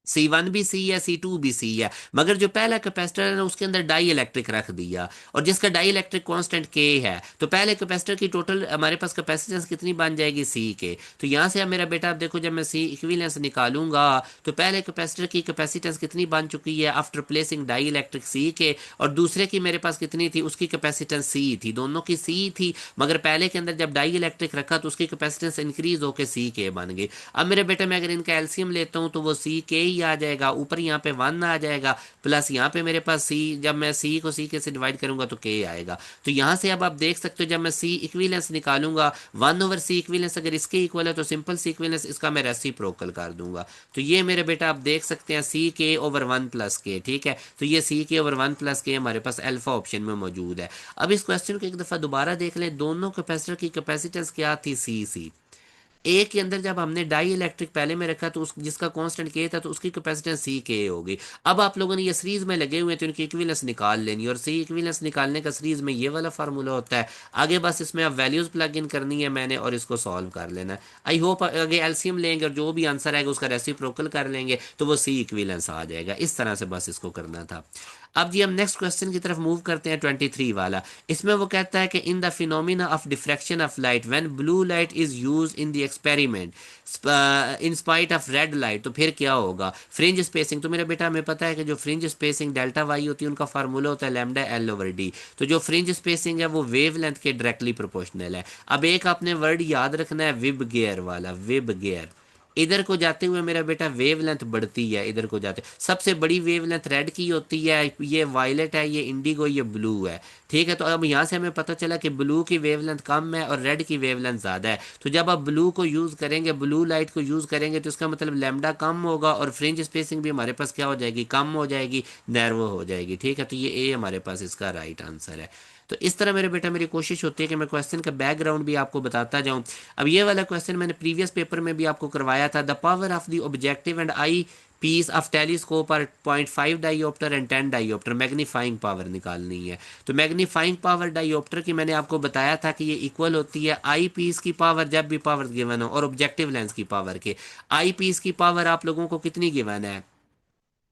C1 भी सी है, C2 भी सी है, मगर जो पहला कैपेसिटर है ना उसके अंदर डाई इलेक्ट्रिक रख दिया और जिसका डाई इलेक्ट्रिक कांस्टेंट के है, तो पहले कैपेसिटर की टोटल हमारे पास कैपेसिटेंस कितनी बन जाएगी, सी के। तो यहां से अब मेरा बेटा आप देखो जब मैं सी इक्विवेलेंस निकालूंगा तो पहले कैपेसिटर की कैपेसिटेंस कितनी बन चुकी है आफ्टर प्लेसिंग डाई इलेक्ट्रिक सी के, और दूसरे की मेरे पास कितनी थी, उसकी कैपेसिटेंस सी थी, दोनों की सी थी, मगर पहले के अंदर जब डाई इलेक्ट्रिक रखा तो उसकी कैपेसिटेंस इंक्रीज होकर सी के बन गई। अब मेरे बेटे मैं अगर इनका एलसीएम लेता हूँ तो वो सी के ही आ जाएगा, ऊपर यहाँ पे 1 आ जाएगा, प्लस यहाँ पे मेरे पास सी, जब मैं सी को सी के से डिवाइड करूंगा तो के आएगा। तो यहाँ से अब आप देख सकते हो जब मैं सी इक्विवेलेंस निकालूंगा 1/c इक्विवेलेंस अगर इसके इक्वल है तो सिंपल सी इक्विवेलेंस इसका मैं रेसिप्रोकल कर दूंगा। तो ये मेरे बेटा आप देख सकते हैं सी के ओवर 1 + के, ठीक है। तो ये सी के ओवर 1 + के हमारे पास अल्फा ऑप्शन में मौजूद है। अब इस क्वेश्चन को एक दफा दोबारा देख लें, दोनों कैपेसिटर की कैपेसिटेंस क्या थी, सी। ए के अंदर जब हमने डाई इलेक्ट्रिक पहले में रखा तो उस जिसका कांस्टेंट के था तो उसकी कैपेसिटेंस सी के होगी। अब आप लोगों ने ये सीरीज में लगे हुए हैं तो इनकी इक्विवेलेंस निकाल लेनी, और सी इक्विवेलेंस निकालने का सीरीज में ये वाला फार्मूला होता है। आगे बस इसमें आप वैल्यूज प्लग इन करनी है मैंने और इसको सॉल्व कर लेना है। आई होप आगे एलसीएम लेंगे और जो भी आंसर आएगा उसका रेसिप्रोकल कर लेंगे तो वो सी इक्विवेलेंस आ जाएगा। इस तरह से बस इसको करना था। अब जी हम नेक्स्ट क्वेश्चन की तरफ मूव करते हैं 23 वाला। इसमें वो कहता है कि in the phenomena of diffraction of light when blue light is used in the experiment in spite of red light, तो फिर क्या होगा। फ्रिंज स्पेसिंग, तो मेरा बेटा हमें पता है कि जो फ्रिंज स्पेसिंग डेल्टा वाई होती है उनका फार्मूला होता है लैम्डा L/D। तो जो फ्रिंज स्पेसिंग है वो वेव लेंथ के डायरेक्टली प्रोपोर्शनल है। अब एक आपने वर्ड याद रखना है विब गियर वाला, विब गियर, इधर को जाते हुए मेरा बेटा वेवलेंथ बढ़ती है, इधर को जाते सबसे बड़ी वेवलेंथ रेड की होती है, ये वायलेट है, ये इंडिगो, ये ब्लू है। ठीक है, तो अब यहाँ से हमें पता चला कि ब्लू की वेवलेंथ कम है और रेड की वेवलेंथ ज़्यादा है। तो जब आप ब्लू को यूज़ करेंगे, ब्लू लाइट को यूज़ करेंगे, तो इसका मतलब लैम्डा कम होगा और फ्रिंज स्पेसिंग भी हमारे पास क्या हो जाएगी, कम हो जाएगी, नैरो हो जाएगी। ठीक है, तो ये ए हमारे पास इसका राइट आंसर है। तो इस तरह मेरे बेटा मेरी कोशिश होती है कि मैं क्वेश्चन का बैकग्राउंड भी आपको बताता जाऊं। अब ये वाला क्वेश्चन मैंने प्रीवियस पेपर में भी आपको करवाया था। The power of the objective and eye piece of telescope are 0.5 dioptre and 10 dioptre, magnifying power निकालनी है। तो मैग्नीफाइंग पावर डाईऑप्टर की मैंने आपको बताया था कि ये इक्वल होती है आई पीस की पावर, जब भी पावर गिवन हो, और ऑब्जेक्टिव लेंस की पावर के। आई पीस की पावर आप लोगों को कितनी गिवन है,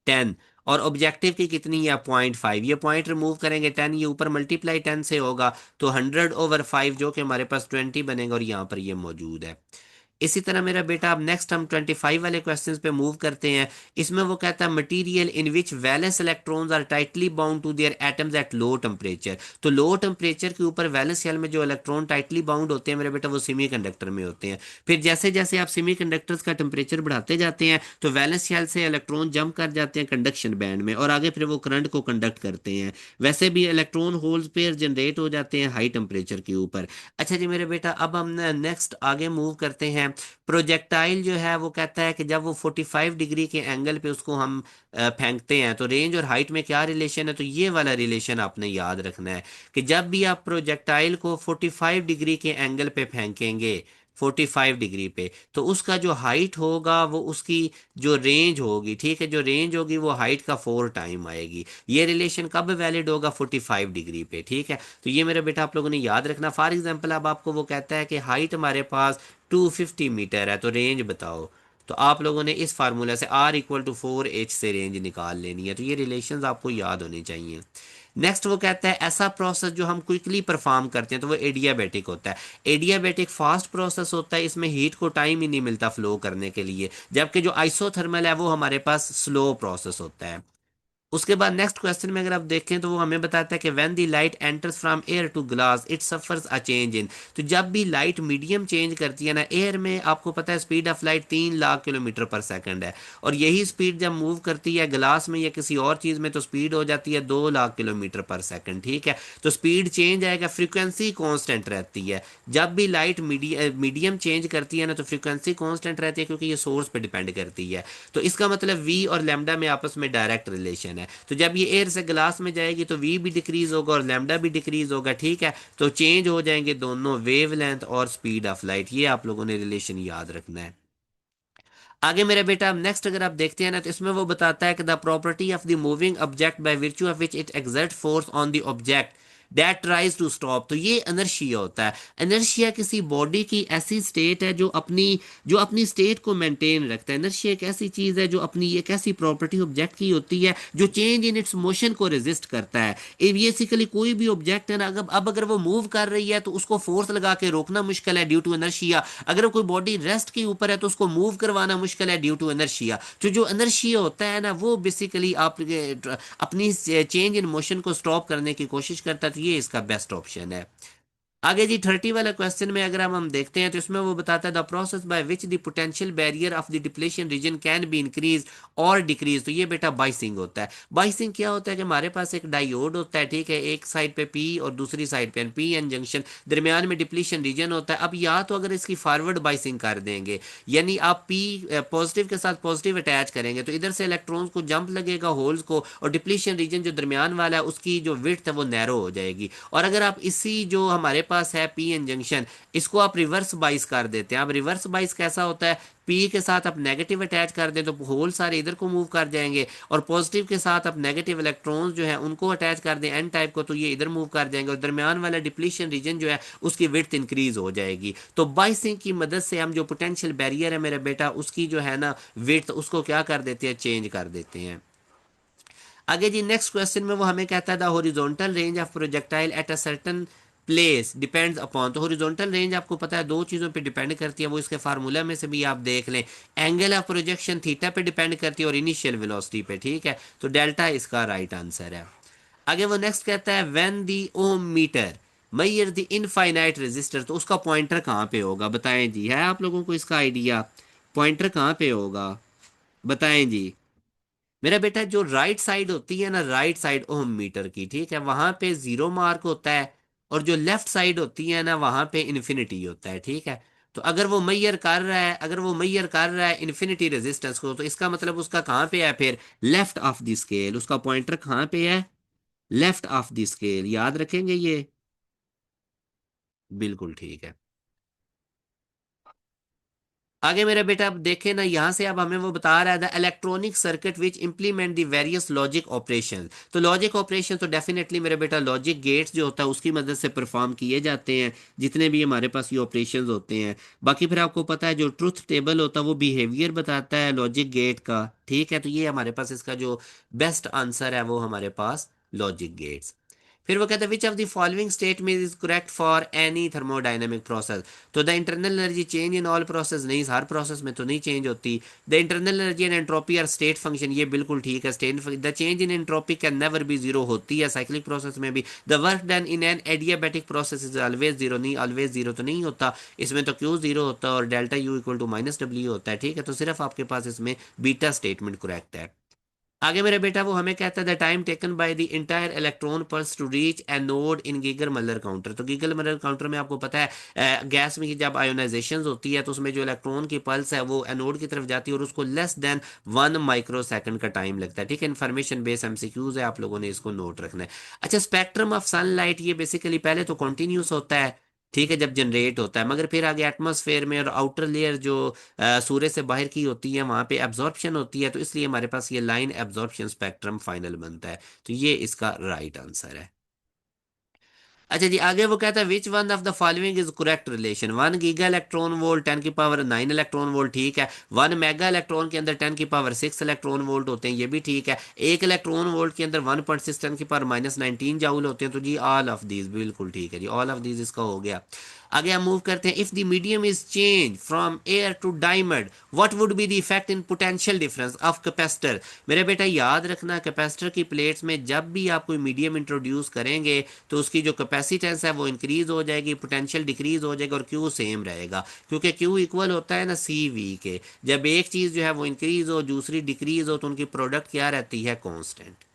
10, और ऑब्जेक्टिव की कितनी है, 0.5। ये पॉइंट रिमूव करेंगे, 10 ये ऊपर मल्टीप्लाई 10 से होगा, तो 100/5 जो कि हमारे पास 20 बनेगा, और यहाँ पर ये मौजूद है। इसी तरह मेरा बेटा अब नेक्स्ट हम 25 वाले क्वेश्चंस पे मूव करते हैं। इसमें वो कहता है material in which valence electrons are tightly bound to their atoms at low temperature. तो लो टेम्परेचर के ऊपर वैलेंस शेल में जो इलेक्ट्रॉन टाइटली बाउंड होते हैं मेरे बेटा, वो सेमीकंडक्टर में होते हैं। फिर जैसे जैसे आप सेमीकंडक्टर्स का टेम्परेचर बढ़ाते जाते हैं तो वैलेंस शेल से इलेक्ट्रॉन जंप कर जाते हैं कंडक्शन बैंड में, और आगे फिर वो करंट को कंडक्ट करते हैं। वैसे भी इलेक्ट्रॉन होल्स पेयर जनरेट हो जाते हैं हाई टेम्परेचर के ऊपर। अच्छा जी मेरे बेटा, अब हम नेक्स्ट आगे मूव करते हैं। प्रोजेक्टाइल जो है वो कहता है कि जब वो 45 डिग्री के एंगल पे उसको हम फेंकते हैं तो रेंज और हाइट में क्या रिलेशन है, तो ये वाला रिलेशन आपने याद रखना है कि जब भी आप प्रोजेक्टाइल को 45 डिग्री के एंगल पे फेंकेंगे, 45 डिग्री पे, तो उसका जो हाइट होगा वो उसकी जो रेंज होगी, ठीक है, जो रेंज होगी वो हाइट का 4 टाइम आएगी। ये रिलेशन कब वैलिड होगा, 45 डिग्री पे। ठीक है, तो ये मेरे बेटा आप लोगों ने याद रखना। फॉर एग्जाम्पल अब आपको वो कहता है कि हाइट हमारे पास 250 मीटर है, तो रेंज बताओ। तो आप लोगों ने इस फार्मूला से R = 4H से रेंज निकाल लेनी है। तो ये रिलेशंस आपको याद होने चाहिए। नेक्स्ट वो कहता है ऐसा प्रोसेस जो हम क्विकली परफॉर्म करते हैं तो वो एडियाबेटिक होता है। एडियाबेटिक फास्ट प्रोसेस होता है, इसमें हीट को टाइम ही नहीं मिलता फ्लो करने के लिए, जबकि जो आइसोथर्मल है वो हमारे पास स्लो प्रोसेस होता है। उसके बाद नेक्स्ट क्वेश्चन में अगर आप देखें तो वो हमें बताता है कि when the light enters from air to glass it suffers a change in. तो जब भी लाइट मीडियम चेंज करती है ना, एयर में आपको पता है speed of light 3 lakh kilometre पर सेकंड है, और यही स्पीड जब मूव करती है ग्लास में या किसी और चीज़ में तो स्पीड हो जाती है 2 लाख किलोमीटर पर सेकंड। ठीक है, तो स्पीड चेंज आएगा, फ्रीक्वेंसी कॉन्स्टेंट रहती है। जब भी लाइट मीडियम चेंज करती है ना तो फ्रीक्वेंसी कॉन्स्टेंट रहती है, क्योंकि ये सोर्स पे डिपेंड करती है। तो इसका मतलब वी और लैम्डा में आपस में डायरेक्ट रिलेशन है। तो जब ये एयर से ग्लास में जाएगी तो वी भी डिक्रीज होगा और लैम्डा भी डिक्रीज होगा। ठीक है, तो चेंज हो जाएंगे दोनों, वेवलेंथ और स्पीड ऑफ लाइट। ये आप लोगों ने रिलेशन याद रखना है। आगे मेरे बेटा अब नेक्स्ट अगर आप देखते हैं ना तो इसमें वो बताता है कि the property of the moving object by virtue of which it exert force on the object that tries to stop. तो ये इनर्शिया होता है। इनर्शिया किसी बॉडी की ऐसी स्टेट है जो अपनी स्टेट को मेंटेन रखता है। इनर्शिया एक ऐसी चीज है जो अपनी एक ऐसी प्रॉपर्टी ऑब्जेक्ट की होती है जो चेंज इन इट्स मोशन को रेजिस्ट करता है। बेसिकली कोई भी ऑब्जेक्ट है ना, अब अगर वो मूव कर रही है तो उसको फोर्स लगा के रोकना मुश्किल है ड्यू टू इनर्शिया। अगर कोई बॉडी रेस्ट के ऊपर है तो उसको मूव करवाना मुश्किल है ड्यू टू इनर्शिया। तो जो इनर्शिया होता है ना वो बेसिकली आप अपनी चेंज इन मोशन को स्टॉप करने की कोशिश करता है। तो ये इसका बेस्ट ऑप्शन है। आगे जी 30 वाला क्वेश्चन में अगर हम देखते हैं तो इसमें वो बताता है the process by which the potential barrier of the depletion region can be increase और डिक्रीज। तो ये बेटा बाइसिंग होता है। बाइसिंग क्या होता है कि हमारे पास एक डायोड होता है, ठीक है, एक साइड पे पी और दूसरी साइड पे पी एन जंक्शन, दरमियान में डिप्लीशन रीजन होता है। अब या तो अगर इसकी फॉरवर्ड बाइसिंग कर देंगे, यानी आप पी पॉजिटिव के साथ पॉजिटिव अटैच करेंगे तो इधर से इलेक्ट्रॉन्स को जंप लगेगा होल्स को, और डिप्लीशन रीजन जो दरमियान वाला है उसकी जो विड्थ है वो नैरो हो जाएगी। और अगर आप इसी जो हमारे पास है पी एन जंक्शन, इसको आप रिवर्स बाइस कर देते हैं। अब रिवर्स बाइस कैसा होता है, पी के साथ आप नेगेटिव अटैच कर दें तो होल सारे इधर को मूव कर जाएंगे, और पॉजिटिव के साथ आप नेगेटिव इलेक्ट्रॉन्स जो है उनको अटैच कर दें एन टाइप को तो ये इधर मूव कर जाएंगे, और दरमियान वाला डिप्लीशन रीजन जो है उसकी विड्थ इंक्रीज हो जाएगी। तो बाइसिंग की मदद से हम जो पोटेंशियल बैरियर है मेरा बेटा उसकी जो है ना विड्थ उसको क्या कर देते हैं, चेंज कर देते हैं। आगे जी नेक्स्ट क्वेश्चन में वो हमें कहता है the horizontal range of projectile at a certain place depends upon. तो हॉरिजॉन्टल रेंज आपको पता है दो चीज़ों पे डिपेंड करती है, वो इसके फार्मूला में से भी आप देख लें। एंगल ऑफ प्रोजेक्शन थीटा पे डिपेंड करती है और इनिशियल वेलोसिटी पे। ठीक है, तो डेल्टा इसका राइट आंसर है। आगे वो नेक्स्ट कहता है when the ohm meter measure the infinite resistor, तो उसका पॉइंटर कहाँ पे होगा बताएं जी, है आप लोगों को इसका आइडिया। पॉइंटर कहाँ पे होगा, बताएं जी। मेरा बेटा जो राइट साइड होती है ना, राइट साइड ओम मीटर की, ठीक है, वहां पे जीरो मार्क होता है। और जो लेफ्ट साइड होती है ना, वहां पे इन्फिनिटी होता है, ठीक है। तो अगर वो मैयर कर रहा है, अगर वो मैयर कर रहा है इन्फिनिटी रेजिस्टेंस को, तो इसका मतलब उसका कहाँ पे है फिर, लेफ्ट ऑफ द स्केल। उसका पॉइंटर कहाँ पे है, लेफ्ट ऑफ द स्केल, याद रखेंगे ये। बिल्कुल ठीक है। आगे मेरा बेटा अब देखें ना, यहां से अब हमें वो बता रहा है the electronic circuit which implement the various logic operation. तो लॉजिक ऑपरेशन तो डेफिनेटली मेरे बेटा लॉजिक गेट्स जो होता है उसकी मदद से परफॉर्म किए जाते हैं, जितने भी हमारे पास ये ऑपरेशंस होते हैं। बाकी फिर आपको पता है जो ट्रुथ टेबल होता है वो बिहेवियर बताता है लॉजिक गेट का, ठीक है। तो ये हमारे पास इसका जो बेस्ट आंसर है वो हमारे पास लॉजिक गेट्स। फिर वो कहता है which of the following statement is correct for any thermodynamic process. तो the internal energy change in all process, नहीं हर प्रोसेस में तो नहीं चेंज होती। The internal energy and entropy are state function, ये बिल्कुल ठीक है। State the change in entropy can never be zero, होती है साइक्लिक प्रोसेस में भी। The work done in an adiabatic process is always zero, नहीं ऑलवेज जीरो तो नहीं होता। इसमें तो क्यू जीरो होता है और delta u equal to minus डब्ल्यू होता है, ठीक है। तो सिर्फ आपके पास इसमें बीटा स्टेटमेंट करेक्ट है। आगे मेरे बेटा वो हमें कहता है the time taken by the entire electron pulse to reach a node in Geiger Muller counter. तो गीगर मलर काउंटर में आपको पता है गैस में जब आयोनाइजेशन होती है तो उसमें जो इलेक्ट्रॉन की पल्स है वो एनोड की तरफ जाती है और उसको लेस देन 1 माइक्रो सेकंड का टाइम लगता है, ठीक है। इन्फॉर्मेशन बेस एमसीक्यूज है, आप लोगों ने इसको नोट रखना है। अच्छा, स्पेक्ट्रम ऑफ सनलाइट ये बेसिकली पहले तो कॉन्टिन्यूस होता है, ठीक है, जब जनरेट होता है, मगर फिर आगे एटमॉस्फेयर में और आउटर लेयर जो सूर्य से बाहर की होती है वहां पे एब्जॉर्प्शन होती है, तो इसलिए हमारे पास ये लाइन एब्जॉर्प्शन स्पेक्ट्रम फाइनल बनता है। तो ये इसका राइट आंसर है। अच्छा जी, आगे वो कहता है which one of the following is correct relation. 1 giga electron volt 10 की पावर 9 इलेक्ट्रॉन वोल्ट, ठीक है। 1 मेगा इलेक्ट्रॉन के अंदर 10 की पावर 6 इलेक्ट्रॉन वोल्ट होते हैं, ये भी ठीक है। 1 इलेक्ट्रॉन वोल्ट के अंदर 1.6 10 की पावर -19 जाउल होते हैं। तो जी ऑल ऑफ दीज बिल्कुल ठीक है जी, ऑल ऑफ दीज इसका हो गया। आगे हम मूव करते हैं, if the medium is change from air to diamond what would be the effect in potential difference of capacitor. मेरे बेटा याद रखना, कैपेसिटर की प्लेट्स में जब भी आप कोई मीडियम इंट्रोड्यूस करेंगे तो उसकी जो कैपेसिटेंस है वो इंक्रीज हो जाएगी, पोटेंशियल डिक्रीज हो जाएगा और क्यू सेम रहेगा, क्योंकि क्यू इक्वल होता है ना सी वी के। जब एक चीज जो है वो इंक्रीज हो दूसरी डिक्रीज हो तो उनकी प्रोडक्ट क्या रहती है, कांस्टेंट।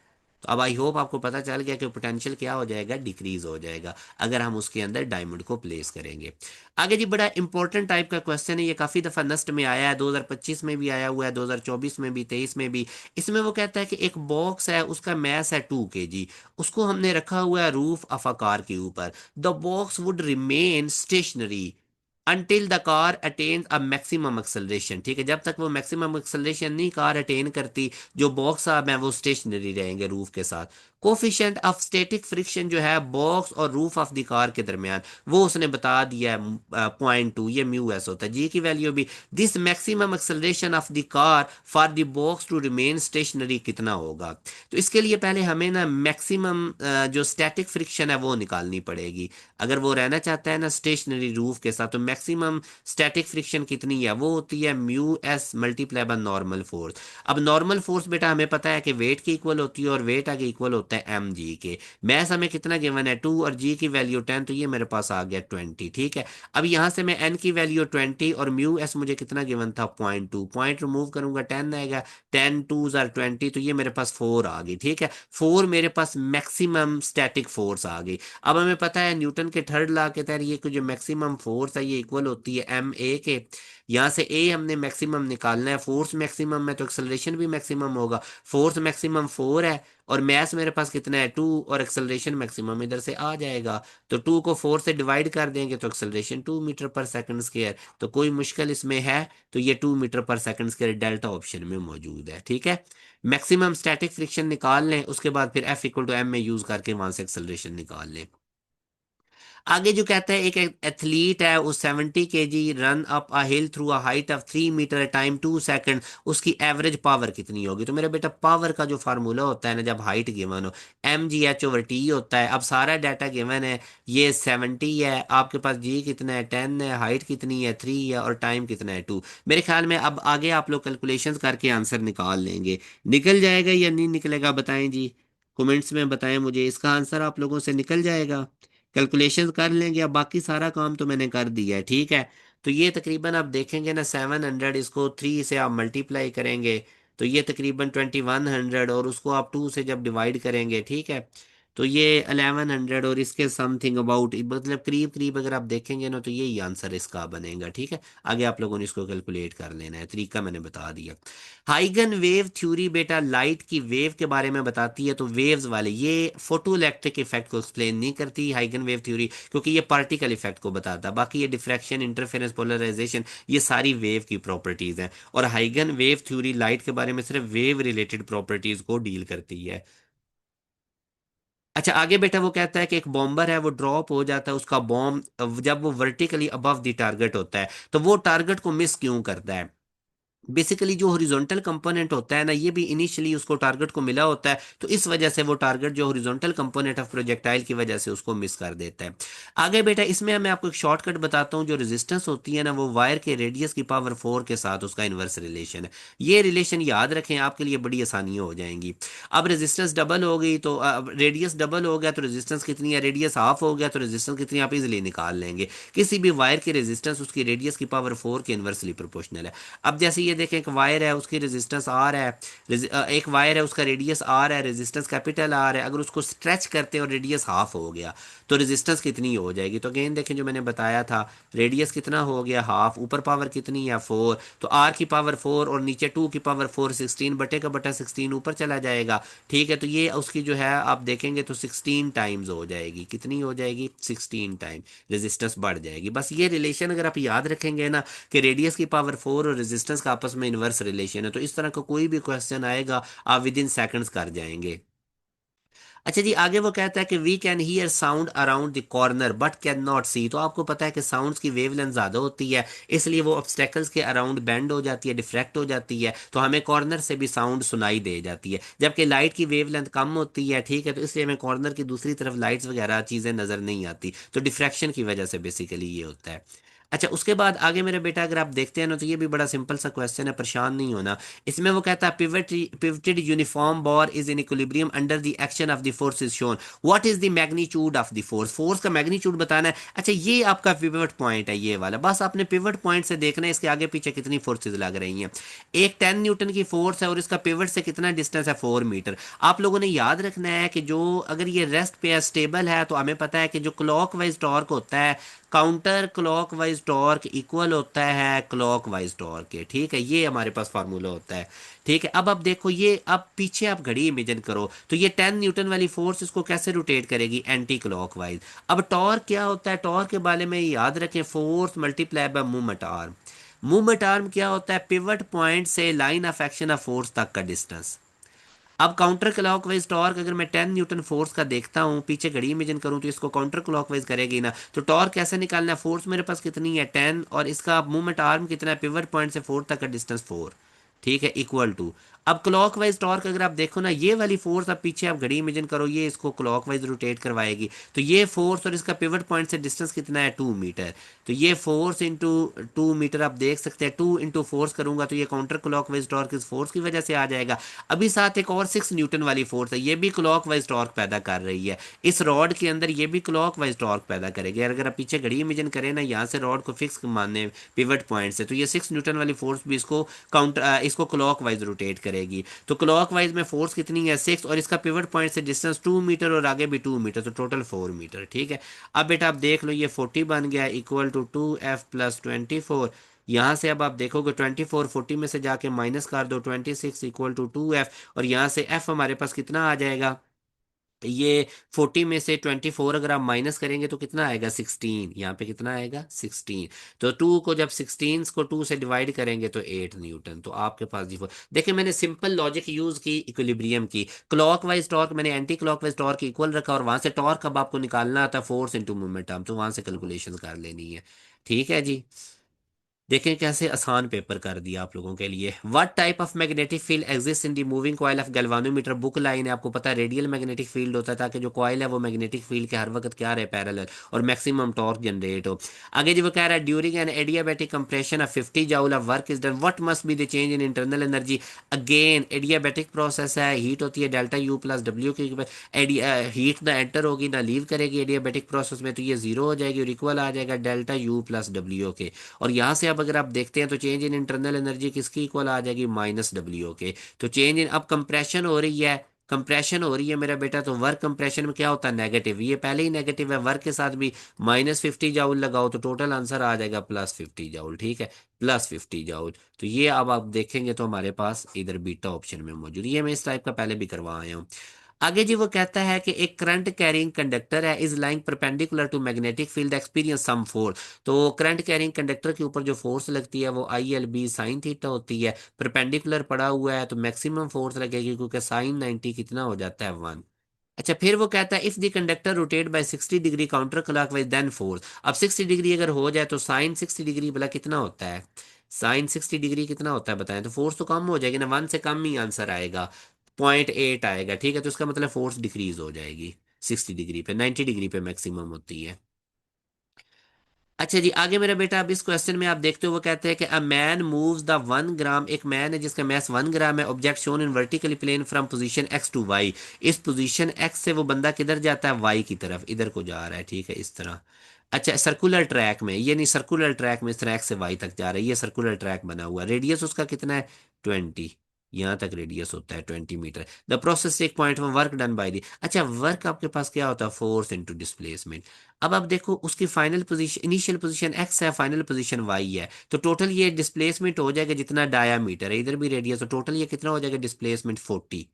तो अब आई होप आपको पता चल गया कि पोटेंशियल क्या हो जाएगा, डिक्रीज हो जाएगा अगर हम उसके अंदर डायमंड को प्लेस करेंगे। आगे जी बड़ा इंपॉर्टेंट टाइप का क्वेश्चन है, ये काफी दफा नस्ट में आया है, 2025 में भी आया हुआ है, 2024 में भी, 23 में भी। इसमें वो कहता है कि एक बॉक्स है, उसका मैस है 2 kg, उसको हमने रखा हुआ है रूफ ऑफ अ कार के ऊपर। The box would remain stationery until the car attains a maximum acceleration, ठीक है। जब तक वो मैक्सिमम एक्सेलरेशन नहीं कार अटेन करती, जो बॉक्स आप हैं वो स्टेशनरी रहेंगे रूफ के साथ। कोफिशिएंट ऑफ स्टैटिक फ्रिक्शन जो है बॉक्स और रूफ ऑफ द कार के दरमियान, वो उसने बता दिया है 0.2, ये म्यू एस होता है। जी की वैल्यू भी, this maximum acceleration of the car for the box to remain stationary कितना होगा। तो इसके लिए पहले हमें ना मैक्सिमम जो स्टैटिक फ्रिक्शन है वो निकालनी पड़ेगी। अगर वो रहना चाहता है ना स्टेशनरी रूफ के साथ, तो मैक्सिमम स्टैटिक फ्रिक्शन कितनी है, वो होती है mu S multiply by normal force. अब नॉर्मल फोर्स बेटा हमें पता है कि वेट की इक्वल होती है और वेट आगे इक्वल होता है एम जी के। मैस हमें कितना गिवन है 2 और जी की वैल्यू 10, तो ये मेरे पास आ गया 20, ठीक है। अब यहाँ से मैं एन की वैल्यू 20 और म्यू एस मुझे कितना गिवन था 0.2, पॉइंट रिमूव करूंगा 10 आएगा, 10 2 20, तो ये मेरे पास 4 आ गई, ठीक है। 4 मेरे पास मैक्सिमम स्टैटिक फोर्स आ गई। अब हमें पता है न्यूटन के थर्ड लॉ के तहत ये जो मैक्सिमम फोर्स है ये इक्वल होती है एम ए के। यहाँ से ए हमने मैक्सिमम निकालना है, फोर्स मैक्सिमम है तो एक्सेलरेशन भी मैक्सिमम होगा। फोर्स मैक्सिमम 4 है और मैस मेरे पास कितना है 2 और एक्सेलरेशन मैक्सिमम इधर से आ जाएगा। तो 2 को 4 से डिवाइड कर देंगे तो एक्सेलरेशन 2 मीटर पर सेकंड स्क्वायर। तो कोई मुश्किल इसमें है, तो ये 2 मीटर पर सेकंड स्क्वायर डेल्टा ऑप्शन में मौजूद है, ठीक है। मैक्सिमम स्टैटिक फ्रिक्शन निकाल लें, उसके बाद फिर एफ इक्वल टू एम में यूज करके वहां से एक्सेलरेशन निकाल लें। आगे जो कहता है एक एथलीट है, वो 70 kg run up a hill through a height of 3 meter time 2 second, उसकी एवरेज पावर कितनी होगी। तो मेरे बेटा पावर का जो फार्मूला होता है ना जब हाइट गिवन हो, mgh/t होता है। अब सारा डाटा गिवन है, ये 70 है, आपके पास जी कितना है 10 है, हाइट कितनी है 3 है और टाइम कितना है 2। मेरे ख्याल में अब आगे आप लोग कैलकुलेशंस करके आंसर निकाल लेंगे। निकल जाएगा या नहीं निकलेगा बताएं जी, कमेंट्स में बताएं मुझे, इसका आंसर आप लोगों से निकल जाएगा। कैलकुलेशंस कर लेंगे, अब बाकी सारा काम तो मैंने कर दिया है, ठीक है। तो ये तकरीबन आप देखेंगे ना 700, इसको 3 से आप मल्टीप्लाई करेंगे तो ये तकरीबन 2100, और उसको आप 2 से जब डिवाइड करेंगे, ठीक है, तो ये 1100 और इसके समथिंग अबाउट, मतलब करीब करीब अगर आप देखेंगे ना तो यही आंसर इसका बनेगा, ठीक है। आगे आप लोगों ने इसको कैलकुलेट कर लेना है, तरीका मैंने बता दिया। हाइगन वेव थ्योरी बेटा लाइट की वेव के बारे में बताती है, तो वेव्स वाले ये फोटो इलेक्ट्रिक इफेक्ट को एक्सप्लेन नहीं करती हाइगन वेव थ्योरी, क्योंकि ये पार्टिकल इफेक्ट को बताता है। बाकी ये डिफ्रैक्शन, इंटरफेरेंस, पोलराइजेशन, ये सारी वेव की प्रॉपर्टीज हैं, और हाइगन वेव थ्योरी लाइट के बारे में सिर्फ वेव रिलेटेड प्रॉपर्टीज को डील करती है। अच्छा, आगे बेटा वो कहता है कि एक बॉम्बर है, वो ड्रॉप हो जाता है, उसका बॉम्ब जब वो वर्टिकली अबव द टारगेट होता है तो वो टारगेट को मिस क्यों करता है। बेसिकली जो हॉरिजॉन्टल कंपोनेंट होता है ना, ये भी इनिशियली उसको टारगेट को मिला होता है, तो इस वजह से वो टारगेट जो हॉरिजॉन्टल कंपोनेंट ऑफ प्रोजेक्टाइल की वजह से उसको मिस कर देता है। आगे बेटा इसमें मैं आपको एक शॉर्टकट बताता हूँ, जो रेजिस्टेंस होती है ना वो वायर के रेडियस की पावर 4 के साथ उसका इन्वर्स रिलेशन है। ये रिलेशन याद रखें, आपके लिए बड़ी आसानी हो जाएंगी। अब रेजिस्टेंस डबल हो गई तो रेडियस डबल हो गया तो रेजिस्टेंस कितनी है, रेडियस हाफ हो गया तो रेजिस्टेंस कितनी है, आप इजिली निकाल लेंगे। किसी भी वायर की रेजिस्टेंस उसकी रेडियस की पावर 4 के इन्वर्सली प्रोपोर्शनल है। अब जैसे ये देखें, एक वायर है उसकी रेजिस्टेंस आर है, एक वायर है उसका रेडियस आर है, रेजिस्टेंस कैपिटल आर है, अगर उसको स्ट्रेच करते हैं और रेडियस हाफ हो गया तो रेजिस्टेंस कितनी हो जाएगी। तो अगेन देखें, जो मैंने बताया था, रेडियस कितना हो गया हाफ, ऊपर पावर कितनी है 4, तो आर की पावर 4 और नीचे 2 की पावर 4, 16 बटे का बटा 16 ऊपर चला जाएगा, ठीक है। तो ये उसकी जो है आप देखेंगे तो 16 टाइम्स हो जाएगी, कितनी हो जाएगी 16 टाइम रेजिस्टेंस बढ़ जाएगी। बस ये रिलेशन अगर आप याद रखेंगे ना कि रेडियस की पावर 4 और रेजिस्टेंस का आपस में इन्वर्स रिलेशन है, तो इस तरह का कोई भी क्वेश्चन आएगा आप विद इन सेकंड्स कर जाएंगे। अच्छा जी, आगे वो कहता है कि we can hear sound around the corner but can not see. तो आपको पता है कि साउंड्स की वेवलेंथ ज़्यादा होती है, इसलिए वो ऑब्स्टेकल्स के अराउंड बेंड हो जाती है, डिफ्रैक्ट हो जाती है, तो हमें कॉर्नर से भी साउंड सुनाई दे जाती है। जबकि लाइट की वेवलेंथ कम होती है, ठीक है, तो इसलिए हमें कॉर्नर की दूसरी तरफ लाइट्स वगैरह चीज़ें नज़र नहीं आती, तो डिफ्रैक्शन की वजह से बेसिकली ये होता है। अच्छा, उसके बाद आगे मेरे बेटा अगर आप देखते हैं ना तो ये भी बड़ा सिंपल सा क्वेश्चन है, परेशान नहीं होना। इसमें वो कहता है pivoted uniform bar is in equilibrium under the action of the force is shown, what is the magnitude of the force. Force का मैग्नीट्यूड बताना है। अच्छा, ये आपका पिवट पॉइंट है, ये वाला, बस आपने पिवट पॉइंट से देखना है इसके आगे पीछे कितनी फोर्सेज लग रही हैं। एक 10 न्यूटन की फोर्स है और इसका पिवट से कितना डिस्टेंस है 4 मीटर। आप लोगों ने याद रखना है कि जो अगर ये रेस्ट पे स्टेबल है तो हमें पता है कि जो क्लॉक वाइज टॉर्क होता है, काउंटर क्लॉकवाइज टॉर्क इक्वल होता है क्लॉकवाइज टॉर्क के, ठीक है, ये हमारे पास फार्मूला होता है, ठीक है। अब देखो ये, अब पीछे आप घड़ी इमेजिन करो तो ये 10 न्यूटन वाली फोर्स इसको कैसे रोटेट करेगी, एंटी क्लॉकवाइज। अब टॉर्क क्या होता है, टॉर्क के बारे में याद रखें, force multiply by movement arm. Movement arm क्या होता है, पिवट पॉइंट से line of action of force तक का डिस्टेंस। अब काउंटर क्लॉकवाइज टॉर्क अगर मैं 10 न्यूटन फोर्स का देखता हूँ, पीछे घड़ी इमेजिन करूँ तो इसको काउंटर क्लॉकवाइज करेगी ना, तो टॉर्क कैसे निकालना है, फोर्स मेरे पास कितनी है 10 और इसका मूवमेंट आर्म कितना है, पिवट पॉइंट से 4 तक का डिस्टेंस 4, ठीक है, इक्वल टू। अब क्लॉकवाइज टॉर्क अगर आप देखो ना, ये वाली फोर्स, अब पीछे आप घड़ी इमेजिन करो, ये इसको क्लॉकवाइज रोटेट करवाएगी, तो ये फोर्स और इसका पिवट पॉइंट से डिस्टेंस कितना है 2 मीटर। तो ये फोर्स इंटू 2 मीटर, आप देख सकते हैं 2 इंटू फोर्स करूंगा तो ये काउंटर क्लॉकवाइज टॉर्क इस फोर्स की वजह से आ जाएगा। अभी साथ एक और 6 न्यूटन वाली फोर्स है, ये भी क्लॉकवाइज टॉर्क पैदा कर रही है इस रॉड के अंदर, ये भी क्लॉकवाइज टॉर्क पैदा करेगी। और अगर आप पीछे घड़ी इमेजिन करें ना, यहाँ से रॉड को फिक्स मानने पिवट पॉइंट से, तो ये 6 न्यूटन वाली फोर्स भी इसको इसको क्लॉकवाइज रोटेट करेगी। तो क्लॉकवाइज में फोर्स कितनी है 6 और इसका पिवट पॉइंट से डिस्टेंस 2 मीटर और आगे भी 2 मीटर, तो टोटल 4 मीटर, ठीक है। अब बेटा आप देख लो, ये 40 बन गया इक्वल टू 2F+24। यहाँ से अब आप देखोगे 24 40 में से जाके माइनस कर दो, 26 इक्वल टू 2F, और यहाँ से F हमारे पास कितना आ जाएगा, ये 40 में से 24 अगर आप माइनस करेंगे तो कितना आएगा 16, यहाँ पे कितना आएगा 16। तो 2 को जब 16 को 2 से डिवाइड करेंगे तो 8 न्यूटन, तो आपके पास जी देखिए मैंने सिंपल लॉजिक यूज की इक्विलिब्रियम की। क्लॉकवाइज टॉर्क मैंने एंटी क्लॉकवाइज टॉर्क इक्वल रखा और वहां से टॉर्क अब आपको निकालना था फोर्स इंटू मोमेंटम, तो वहां से कैलकुलेशन कर लेनी है, ठीक है जी। देखें कैसे आसान पेपर कर दिया आप लोगों के लिए। What type of magnetic field exist in the moving coil of galvanometer, book line है, आपको पता है रेडियल मैग्नेटिक फील्ड होता है ताकि जो कॉइल है वो मैग्नेटिक फील्ड के हर वक्त क्या रहे, पैरेलल, और मैक्सिमम टॉर्क जनरेट हो। आगे जो वो कह रहा है during an adiabatic compression of 50 joule of work is done, what must be the change in internal energy. Again adiabatic process है, हीट होती है डेल्टा यू प्लस डब्ल्यू की, हीट ना एंटर होगी ना लीव करेगी एडियाबैटिक प्रोसेस में, तो ये जीरो हो जाएगी और इक्वल आ जाएगा डेल्टा यू प्लस डब्ल्यू के। और यहाँ से अब अगर आप देखते हैं तो चेंज इन इंटरनल एनर्जी किसकी इक्वल आ जाएगी, माइनस डब्ल्यू के। तो चेंज इन, अब कंप्रेशन हो रही है, कंप्रेशन हो रही है मेरा बेटा, तो वर्क कंप्रेशन में क्या होता है, नेगेटिव, ये पहले ही नेगेटिव है, वर्क के साथ भी -50 जूल लगाओ तो टोटल आंसर आ जाएगा +50 जूल, ठीक है, +50 जूल। तो ये अब आप देखेंगे तो हमारे पास इधर बीटा ऑप्शन में मौजूद, ये मैं इस टाइप का पहले भी करवा आया हूँ। आगे जी वो कहता है कि एक करंट कैरिंग कंडक्टर है, is lying perpendicular to magnetic field experience some force. तो करंट कैरिंग कंडक्टर के ऊपर जो फोर्स लगती है वो ILB साइन थीटा होती है, परपेंडिकुलर पड़ा हुआ है तो मैक्सिमम फोर्स लगेगी क्योंकि साइन 90 कितना हो जाता है 1। अच्छा फिर वो कहता है if the conductor rotate by 60 degree counter clockwise then force. अब 60 डिग्री अगर हो जाए तो साइन 60 डिग्री भला कितना होता है, साइन 60 डिग्री कितना होता है बताएं, तो फोर्स तो कम हो जाएगी ना, 1 से कम ही आंसर आएगा, 0.8 आएगा, ठीक है, तो इसका मतलब फोर्स डिक्रीज हो जाएगी 60 डिग्री पे, 90 डिग्री पे मैक्सिमम होती है। अच्छा जी आगे मेरा बेटा, अब इस क्वेश्चन में आप देखते हो वो कहते हैं कि a man moves the 1 gram, एक मैन है जिसका मैस 1 ग्राम है, object shown in vertically plane from position x to y। इस पोजीशन x से वो बंदा किधर जाता है, y की तरफ, इधर को जा रहा है, ठीक है, इस तरह। अच्छा सर्कुलर ट्रैक में, ये नहीं, सर्कुलर ट्रैक में इस तरह x से y तक जा रहा है, ये सर्कुलर ट्रैक बना हुआ है, रेडियस उसका कितना है 20, यहाँ तक रेडियस होता है 20 meter. The process take point work done by the, अच्छा वर्क आपके पास क्या होता है, फोर्स इनटू डिस्प्लेसमेंट। अब आप देखो उसकी final position, initial position x है, फाइनल पोजीशन y है, तो टोटल ये डिस्प्लेसमेंट हो जाएगा जितना डायामीटर है, इधर भी रेडियस, तो टोटल ये कितना हो जाएगा डिस्प्लेसमेंट 40,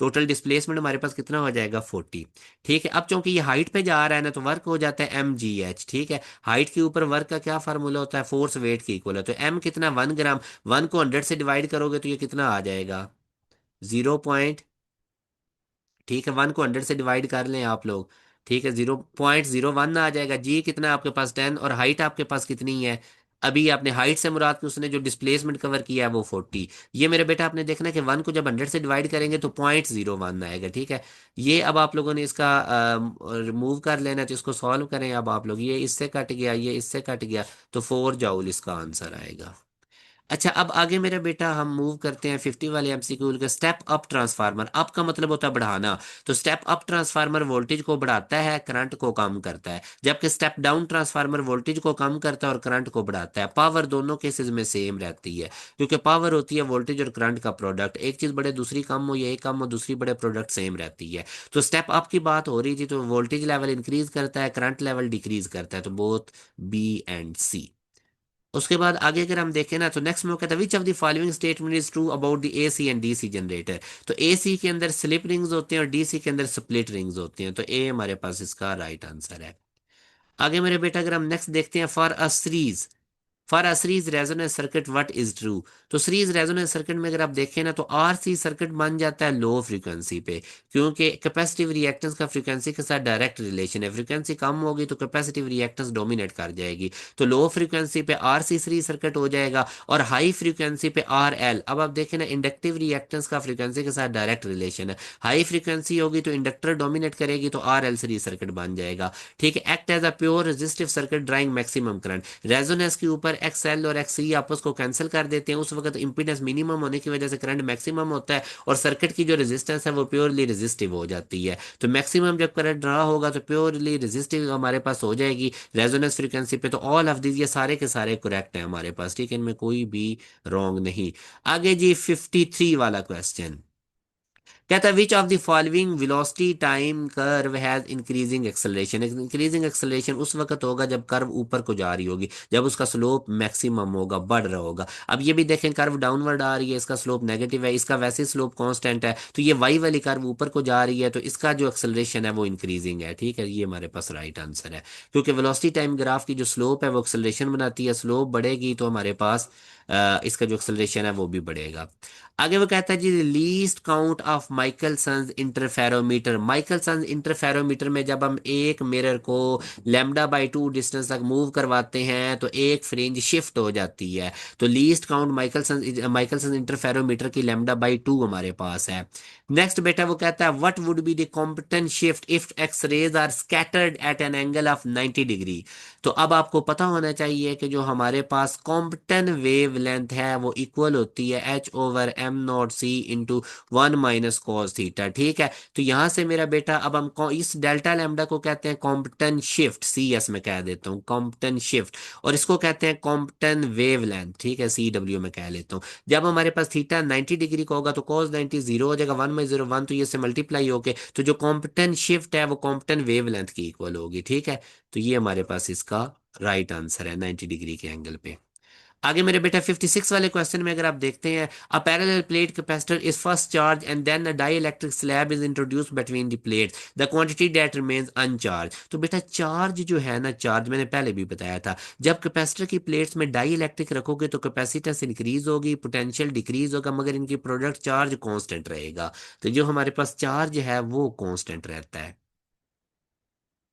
टोटल डिस्प्लेसमेंट हमारे पास कितना हो जाएगा 40। ठीक है, अब चूंकि ये हाइट पे जा रहा है ना तो वर्क हो जाता है mgh, ठीक है, हाइट के ऊपर वर्क का क्या फार्मूला होता है, फोर्स वेट के इक्वल है, तो m कितना 1 ग्राम, 1 को 100 से डिवाइड करोगे तो ये कितना आ जाएगा 0, ठीक है, 1 को 100 से डिवाइड कर लें आप लोग, ठीक है, 0.01 आ जाएगा। जी कितना है आपके पास 10, और हाइट आपके पास कितनी है, अभी आपने हाइट से मुराद कि उसने जो डिस्प्लेसमेंट कवर किया है वो 40। ये मेरे बेटा आपने देखना कि 1 को जब 100 से डिवाइड करेंगे तो 0.01 आएगा, ठीक है। ये अब आप लोगों ने इसका रिमूव कर लेना, तो इसको सॉल्व करें अब आप लोग, ये इससे कट गया, ये इससे कट गया, तो 4 जूल इसका आंसर आएगा। अच्छा अब आगे मेरा बेटा हम मूव करते हैं 50 वाले MCQ के, स्टेप अप ट्रांसफार्मर, अप का मतलब होता है बढ़ाना, तो स्टेप अप ट्रांसफार्मर वोल्टेज को बढ़ाता है, करंट को कम करता है, जबकि स्टेप डाउन ट्रांसफार्मर वोल्टेज को कम करता है और करंट को बढ़ाता है। पावर दोनों केसेस में सेम रहती है क्योंकि पावर होती है वोल्टेज और करंट का प्रोडक्ट, एक चीज बढ़े दूसरी कम हो, या एक कम हो दूसरी बढ़े, प्रोडक्ट सेम रहती है। तो स्टेप अप की बात हो रही थी तो वोल्टेज लेवल इंक्रीज करता है, करंट लेवल डिक्रीज करता है, तो बोथ B एंड C। उसके बाद आगे अगर हम देखें ना तो नेक्स्ट में वो कहता है which of the following statement is true about the AC and DC generator. तो AC के अंदर स्लिप रिंग्स होते हैं और DC के अंदर स्प्लिट रिंग्स होती हैं, तो ए हमारे पास इसका राइट आंसर है। आगे मेरे बेटा अगर हम नेक्स्ट देखते हैं, for a series resonance circuit what is true. तो सीरीज रेजोनेंस सर्किट में अगर आप देखें ना तो RC सर्किट बन जाता है लो फ्रीक्वेंसी पे, क्योंकि कैपेसिटिव रिएक्टेंस का फ्रीक्वेंसी के साथ डायरेक्ट रिलेशन है, फ्रीक्वेंसी कम होगी तो कैपेसिटिव रिएक्टेंस डोमिनेट कर जाएगी, तो लो फ्रीक्वेंसी पे RC सीरीज सर्किट हो जाएगा, और हाई फ्रीक्वेंसी पे RL। अब आप देखें ना इंडक्टिव रिएक्टेंस का फ्रीक्वेंसी के साथ डायरेक्ट रिलेशन है, हाई फ्रीक्वेंसी होगी तो इंडक्टर डोमिनेट करेगी तो RL सीरीज सर्किट बन जाएगा। ठीक है, act as a pure resistive circuit drawing maximum current, resonance के ऊपर XL और XC आपस को कैंसिल कर देते हैं, उस वक्त इंपीडेंस मिनिमम होने की वजह से करंट मैक्सिमम होता है और सर्किट की जो रेजिस्टेंस है वो प्योरली रेजिस्टिव हो जाती है। तो मैक्सिमम जब करंट रहा होगा तो प्योरली रेजिस्टिव हमारे पास हो जाएगी रेजोनेंस फ्रीक्वेंसी पे। तो ऑल ऑफ दीज ये सारे के सारे करेक्ट हैं हमारे पास, ठीक है, इनमें कोई भी रॉन्ग नहीं। आगे जी 53 वाला क्वेश्चन कहता है which of the following velocity time curve has increasing acceleration. Increasing acceleration उस वक्त होगा जब कर्व ऊपर को जा रही होगी, जब उसका स्लोप मैक्सिमम होगा, बढ़ रहा होगा। अब ये भी देखें कर्व डाउनवर्ड आ रही है, इसका स्लोप नेगेटिव है, इसका वैसे स्लोप कांस्टेंट है, तो ये वाई वाली कर्व ऊपर को जा रही है तो इसका जो एक्सेलरेशन है वो इंक्रीजिंग है, ठीक है, ये हमारे पास राइट आंसर है। क्योंकि वेलोसिटी टाइम ग्राफ की जो स्लोप है वो एक्सेलरेशन बनाती है, स्लोप बढ़ेगी तो हमारे पास इसका जो एक्सेलरेशन है वो भी बढ़ेगा। आगे वो कहता है जी least count of Michelson's interferometer. Michelson's interferometer में जब हम एक मिरर को λ/2 डिस्टेंस तक मूव करवाते हैं तो एक फ्रिंज शिफ्ट हो जाती है। तो लीस्ट काउंट माइकलसन इंटरफेरोमीटर की λ/2 हमारे पास है। नेक्स्ट बेटा वो कहता है what would be the competent shift if x rays are scattered at an angle of 90 degree. तो अब आपको पता होना चाहिए कि जो हमारे पास कॉम्पिटेंट वेव लेंथ है वो इक्वल होती है H/m0c × 1 - cos θ। ठीक है, तो यहां से मेरा बेटा अब हम इस डेल्टा लैम्डा को कहते हैं कॉम्पिटेंट शिफ्ट, CS में कह देता हूँ कॉम्पिटेंट शिफ्ट। और इसको कहते हैं कॉम्पटन वेव लेंथ, ठीक है, CW में कह लेता हूँ। जब हमारे पास थीटा 90 डिग्री का होगा तो cos 90 जीरो हो जाएगा, 1/01, तो ये से मल्टीप्लाई होके तो जो कॉम्पटन शिफ्ट है वो कॉम्पटन वेव लेंथ की इक्वल होगी। ठीक है, तो ये हमारे पास इसका राइट आंसर है 90 डिग्री के एंगल पे। आगे मेरे बेटा 56 वाले क्वेश्चन में अगर आप देखते हैं, a parallel plate capacitor is first charge and then a dielectric slab is introduced between the plates, the quantity that remains uncharge. तो बेटा चार्ज जो है ना, चार्ज मैंने पहले भी बताया था, जब कैपेसिटर की प्लेट्स में डाइइलेक्ट्रिक रखोगे तो कैपेसिटेंस इंक्रीज होगी, पोटेंशियल डिक्रीज होगा, मगर इनकी प्रोडक्ट चार्ज कांस्टेंट रहेगा। तो जो हमारे पास चार्ज है वो कांस्टेंट रहता है।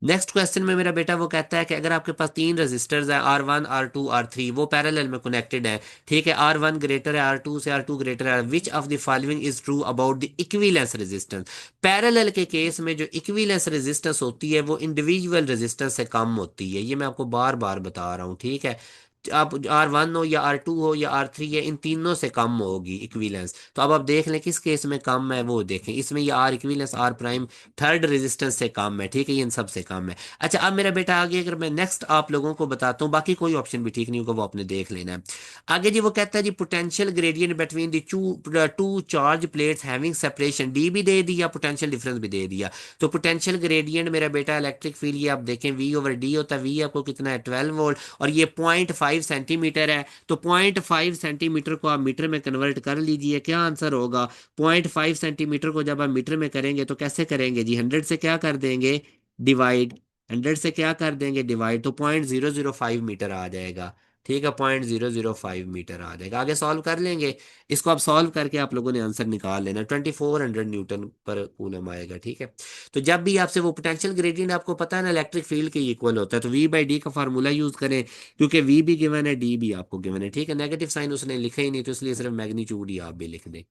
नेक्स्ट क्वेश्चन में मेरा बेटा वो कहता है कि अगर आपके पास तीन रजिस्टर्स हैं R1 R2 R3, वो पैरेलल में कनेक्टेड है, ठीक है, R1 ग्रेटर है R2 से, R2 ग्रेटर है, which of the following is true about the equivalence resistance. Parallel के केस में जो इक्विवेलेंस रेजिस्टेंस होती है वो इंडिविजुअल रेजिस्टेंस से कम होती है, ये मैं आपको बार बार बता रहा हूँ। ठीक है, आप R1 हो या R2 हो या R3 है, इन तीनों से कम होगी इक्विवेलेंस। तो अब आप देख लें किस केस में कम है, वो देखें, इसमें ये R equivalence R prime third resistance से कम है। ठीक है, ये इन सब से कम है। अच्छा, अब मेरा बेटा आगे अगर मैं नेक्स्ट आप लोगों को बताता हूँ, बाकी कोई ऑप्शन भी ठीक नहीं होगा, वो आपने देख लेना है। आगे जी वो कहता है जी potential gradient between the two charge plates having separation, d भी दे दिया, पोटेंशियल डिफरेंस भी दे दिया। तो पोटेंशियल ग्रेडियंट मेरा बेटा इलेक्ट्रिक फील्ड, ये आप देखें V/D होता है, V आपको कितना है 12 वोल्ट, और ये 0.5 सेंटीमीटर है। तो 0.5 सेंटीमीटर को आप मीटर में कन्वर्ट कर लीजिए, क्या आंसर होगा। 0.5 सेंटीमीटर को जब आप मीटर में करेंगे तो कैसे करेंगे जी, 100 से क्या कर देंगे, डिवाइड। 100 से क्या कर देंगे, डिवाइड, तो 0.005 मीटर आ जाएगा। ठीक है, 0.005 मीटर आ जाएगा। आगे सॉल्व कर लेंगे इसको, आप सॉल्व करके आप लोगों ने आंसर निकाल लेना, 2400 न्यूटन पर कूलम आएगा। ठीक है, तो जब भी आपसे वो पोटेंशियल ग्रेडियंट आपको पता है ना इलेक्ट्रिक फील्ड के इक्वल होता है, तो V/D का फार्मूला यूज करें, क्योंकि V भी गिवन है, D भी आपको गिवन है। ठीक है, नेगेटिव साइन उसने लिखा ही नहीं, तो इसलिए सिर्फ मैग्नीट्यूड ही आप भी लिख दें।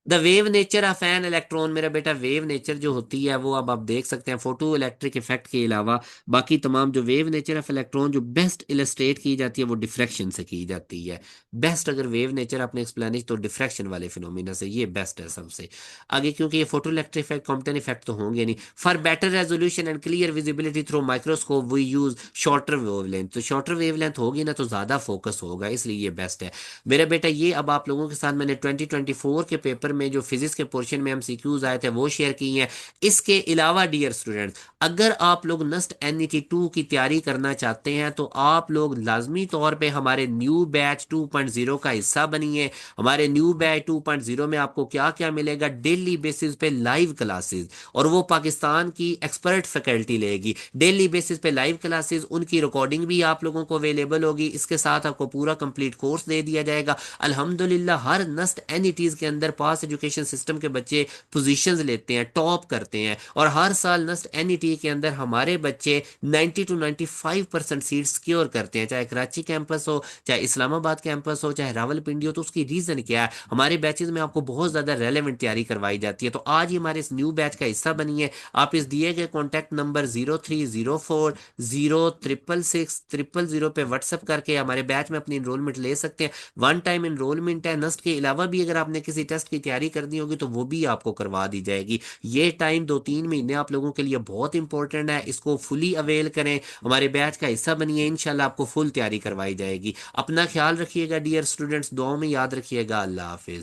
The wave nature of an electron, मेरा बेटा वेव नेचर जो होती है वो अब आप देख सकते हैं फोटो इलेक्ट्रिक इफेक्ट के अलावा बाकी तमाम जो वेव नेचर ऑफ इलेक्ट्रॉन जो बेस्ट इलस्ट्रेट की जाती है वो डिफ्रैक्शन से की जाती है। बेस्ट अगर वेव नेचर आपने एक्सप्लेनिश तो डिफ्रैक्शन वाले फिनोमिना से ये बेस्ट है सबसे आगे, क्योंकि ये photo electric effect Compton effect तो होंगे नहीं। For better resolution and clear visibility through microscope we use shorter wavelength, तो शॉर्टर वेवलेंथ होगी ना तो ज्यादा फोकस होगा, इसलिए ये बेस्ट है मेरा बेटा। ये अब आप लोगों के साथ मैंने 2024 के पेपर में जो फिजिक्स के पोर्शन में MCQs आए थे वो शेयर किए हैं। इसके अलावा डियर स्टूडेंट्स, अगर आप लोग नस्ट NET 2 की तैयारी करना चाहते हैं तो आप लोग लाजमी तौर पे हमारे न्यू बैच 2.0 का हिस्सा बनिए। हमारे न्यू बैच 2.0 में आपको क्या क्या मिलेगा, डेली बेसिस पे लाइव क्लासेस, और वो पाकिस्तान की एक्सपर्ट फैकल्टी लेगी। डेली बेसिस पे लाइव क्लासेस, उनकी रिकॉर्डिंग भी आप लोगों को अवेलेबल होगी। इसके साथ आपको पूरा कंप्लीट कोर्स दे दिया जाएगा। अल्हम्दुलिल्लाह हर नस्ट NETs के अंदर पास एजुकेशन सिस्टम के बच्चे पोजीशंस लेते हैं, टॉप करते हैं, और हर साल नस्ट NET के अंदर हमारे बच्चे 90 to 95% सीट सिक्योर करते हैं, चाहे कराची कैंपस हो, चाहे इस्लामाबाद कैंपस हो, चाहे रावलपिंडी हो। तो उसकी रीजन क्या है, हमारे बैचेस में आपको बहुत ज्यादा रेलेवेंट तैयारी करवाई जाती है। तो आज ही हमारे इस न्यू बैच का हिस्सा बनिए। आप इस दिए गए कॉन्टैक्ट नंबर 0304 0666600 पे व्हाट्सएप करके हमारे बैच में अपनी इनरोलमेंट ले सकते हैं। वन टाइम इनरोलमेंट है, नस्ट के अलावा भी अगर आपने किसी टेस्ट की तैयारी करनी होगी तो वो भी आपको करवा दी जाएगी। ये टाइम 2-3 महीने आप लोगों के लिए बहुत इंपॉर्टेंट है, इसको फुली अवेल करें, हमारे बैच का हिस्सा बनिए, इंशाल्लाह आपको फुल तैयारी करवाई जाएगी। अपना ख्याल रखिएगा डियर स्टूडेंट्स, दुआओं में याद रखिएगा। अल्लाह हाफिज।